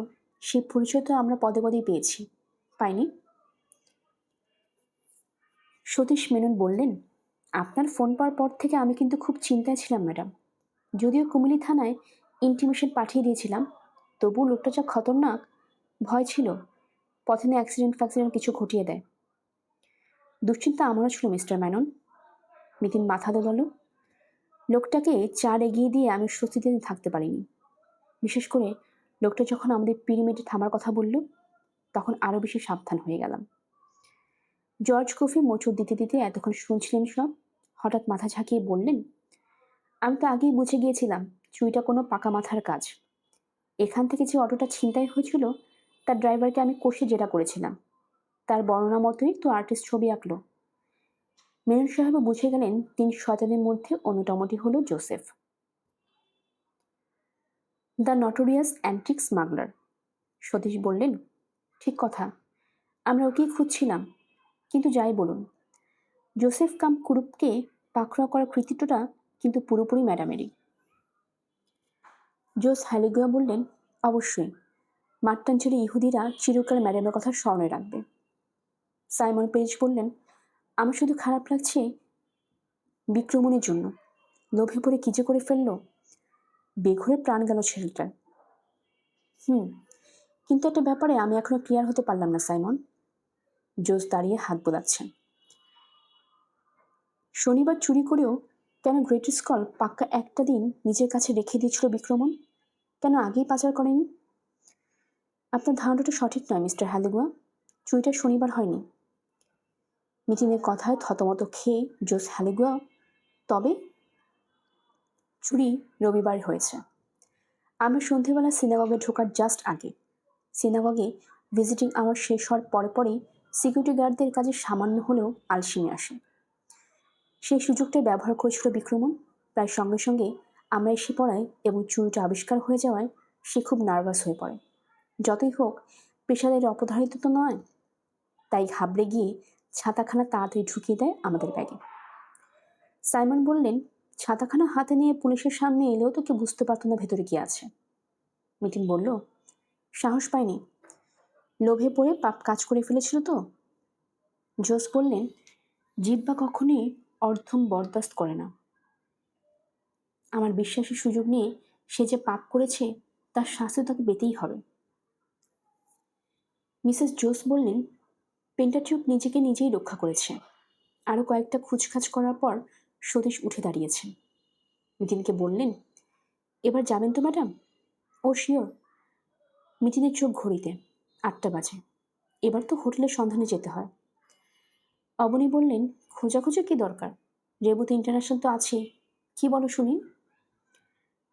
সে পরিচয় তো আমরা পদে পদেই পেয়েছি, পাইনি? সতীশ মেনন বললেন, আপনার ফোন পাওয়ার পর থেকে আমি কিন্তু খুব চিন্তায় ছিলাম ম্যাডাম। যদিও কুমিল্লি থানায় ইন্টিমেশন পাঠিয়ে দিয়েছিলাম, তবুও লোকটা যা খতরনাক, ভয় ছিল পথে না অ্যাক্সিডেন্ট কিছু ঘটিয়ে দেয়। দুশ্চিন্তা আমারও ছিল মিস্টার মেনন। মিতিন মাথা দোলালো। লোকটাকে চার এগিয়ে দিয়ে আমি স্বস্তিতে থাকতে পারিনি। বিশেষ করে লোকটা যখন আমাদের পিরিমিডে থামার কথা বলল, তখন আরও বেশি সাবধান হয়ে গেলাম। জর্জ কফি মোচড় দিতে দিতে এতক্ষণ শুনছিলেন সব, হঠাৎ মাথা ঝাঁকিয়ে বললেন, আমি তো আগেই বুঝে গিয়েছিলাম চুরিটা কোনো পাকা মাথার কাজ। এখান থেকে যে অটোটা ছিনতাই হয়েছিল, তার ড্রাইভারকে আমি কষে জেরা করেছিলাম। তার বর্ণনা মতোই তো আর্টিস্ট ছবি আঁকলো। মেনন সাহেব বুঝে গেলেন 3 শয়তানের মধ্যে অন্যতমটি হলো Joseph, the notorious antique smuggler. Satish বললেন, ঠিক কথা, আমরা ওকেই খুঁজছিলাম। কিন্তু যাই বলুন, জোসেফ কাম কুরুপকে পাকড়াও করার কৃতিত্বটা কিন্তু পুরোপুরি ম্যাডামেরই। জোস হ্যালিগুয়া বললেন, অবশ্যই। মাট্টাঞ্চলে ইহুদিরা চিরকাল ম্যাডামের কথা স্মরণে রাখবে। সাইমন পেজ বললেন, আমার শুধু খারাপ লাগছে বিক্রমণের জন্য। লোভে পড়ে কি যে করে ফেললো, বেঘরে প্রাণ গেল ছেলেটার। কিন্তু একটা ব্যাপারে আমি এখনো ক্লিয়ার হতে পারলাম না সাইমন। জোস দাঁড়িয়ে হাত বোলাচ্ছেন। শনিবার চুরি করেও কেন গ্রেট স্কল পাক্কা একটা দিন নিজের কাছে রেখে দিয়েছিল বিক্রমণ? কেন আগেই পাচার করেনি? আপনার ধারণাটা সঠিক নয় মিস্টার হ্যালিগুয়া। চুরিটা শনিবার হয়নি। মিটিনের কথায় থতমত খেয়ে জোস হ্যালিগুয়া, তবে চুরি রবিবার হয়েছে। আমরা সন্ধেবেলা সিনাগগে ঢোকার জাস্ট আগে, সিনাগগে ভিজিটিং আওয়ার শেষ হওয়ার পরে পরেই সিকিউরিটি গার্ডদের কাজে সামান্য হলেও আলসেমি আসে। সেই সুযোগটাই ব্যবহার করেছিল বিক্রমণ। প্রায় সঙ্গে সঙ্গে আমরা এসে পড়াই এবং চুরিটা আবিষ্কার হয়ে যাওয়ায় সে খুব নার্ভাস হয়ে পড়ে। যতই হোক, পেশাদারি অপধারিত তো নয়, তাই ঘাবড়ে গিয়ে ছাতাখানা তাড়াতাড়ি ঢুকিয়ে দেয় আমাদের ব্যাগে। সাইমন বললেন, ছাতাখানা হাতে নিয়ে পুলিশের সামনে এলেও তো কেউ বুঝতে পারত না ভেতরে কি আছে। মিটিন বলল, সাহস পায়নি, লোভে পড়ে পাপ কাজ করে ফেলেছিল তো। জোস বললেন, জিহ্বা কখনোই অর্ধম বরদাস্ত করে না। আমার বিশ্বাসের সুযোগ নিয়ে সে যে পাপ করেছে তার শাস্তি তাকে পেতেই হবে। মিসেস জোস বললেন, পেন্টাটিউক নিজেকে নিজেই রক্ষা করেছে। আরও কয়েকটা খুচখাচ করার পর সতীশ উঠে দাঁড়িয়েছেন। মিটিনকে বললেন, এবার যাবেন তো ম্যাডাম? ও শিওর। মিটিনের চোখ ঘড়িতে 8টা বাজে। এবার তো হোটেলের সন্ধানে যেতে হয়। অবনী বললেন, খোঁজাখুঁজি কি দরকার? রেবতী ইন্টারন্যাশনাল তো আছে, কি বলো শুনি?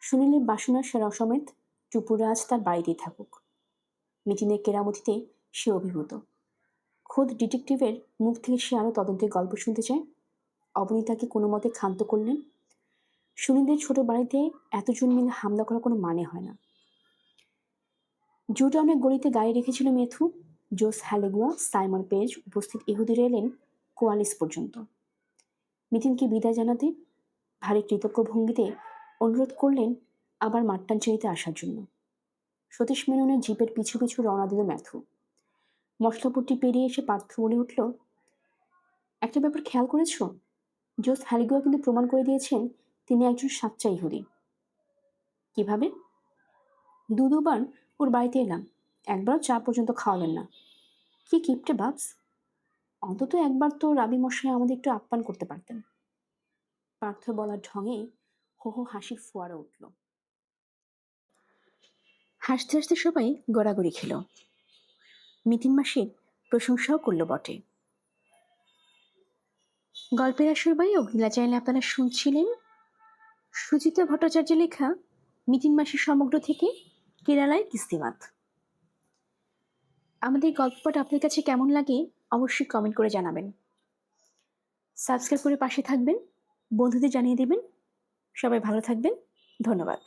সুনীলের বাসনার সেরা সমেত টুপুরাজ তার বাড়িতেই থাকুক। মিটিনের কেরামতিতে সে অভিভূত। খোদ ডিটেকটিভের মুখ থেকে সে আরও তদন্তের গল্প শুনতে চায়। অবনী তাকে কোনো মতে ক্ষান্ত করলেন। সুনীলদের ছোট বাড়িতে এতজন মিলে হামলা করার কোনো মানে হয় না। জুটাউনের গলিতে গাড়ি রেখেছিল মেথু। জোস হ্যালেগুয়া, সাইমন পেজ উপস্থিত ইহুদিরা এলেন কোয়ালিস পর্যন্ত। মিতিনকে বিদায় জানাতে ভারী কৃতজ্ঞ ভঙ্গিতে অনুরোধ করলেন আবার মাট্টাঞ্চেরিতে আসার জন্য। সতীশ মেননের জিপের পিছু পিছু রওনা দিল ম্যাথু। মশলাপট্টি পেরিয়ে এসে পার্থ বলে উঠল, একটা ব্যাপার খেয়াল করেছ? জোস হ্যালিগুয়া কিন্তু প্রমাণ করে দিয়েছেন তিনি একজন সাচ্চা ইহুদি। কিভাবে? দুবার ওর বাড়িতে এলাম, একবারও চা পর্যন্ত খাওয়ালেন না। কি কিপটে বাপস! অন্তত একবার তো রাবি মশাই আমাদের একটু আপ্যায়ন করতে পারতেন। পার্থ বলার ঢঙে হো হো হাসির ফোয়ারা উঠল। হাসতে হাসতে সবাই গড়াগড়ি খেল। মিতিন মাসির প্রশংসাও করল বটে। গল্পের আসর বাই অগ্নিলা চাইলে আপনারা শুনছিলেন সুজিতা ভট্টাচার্যের লেখা মিতিন মাসির সমগ্র থেকে কেরালায় কিস্তিমাত। আমাদের গল্পপাঠ আপনার কাছে কেমন লাগে অবশ্যই কমেন্ট করে জানাবেন। সাবস্ক্রাইব করে পাশে থাকবেন, বন্ধুদের জানিয়ে দেবেন। সবাই ভালো থাকবেন, ধন্যবাদ।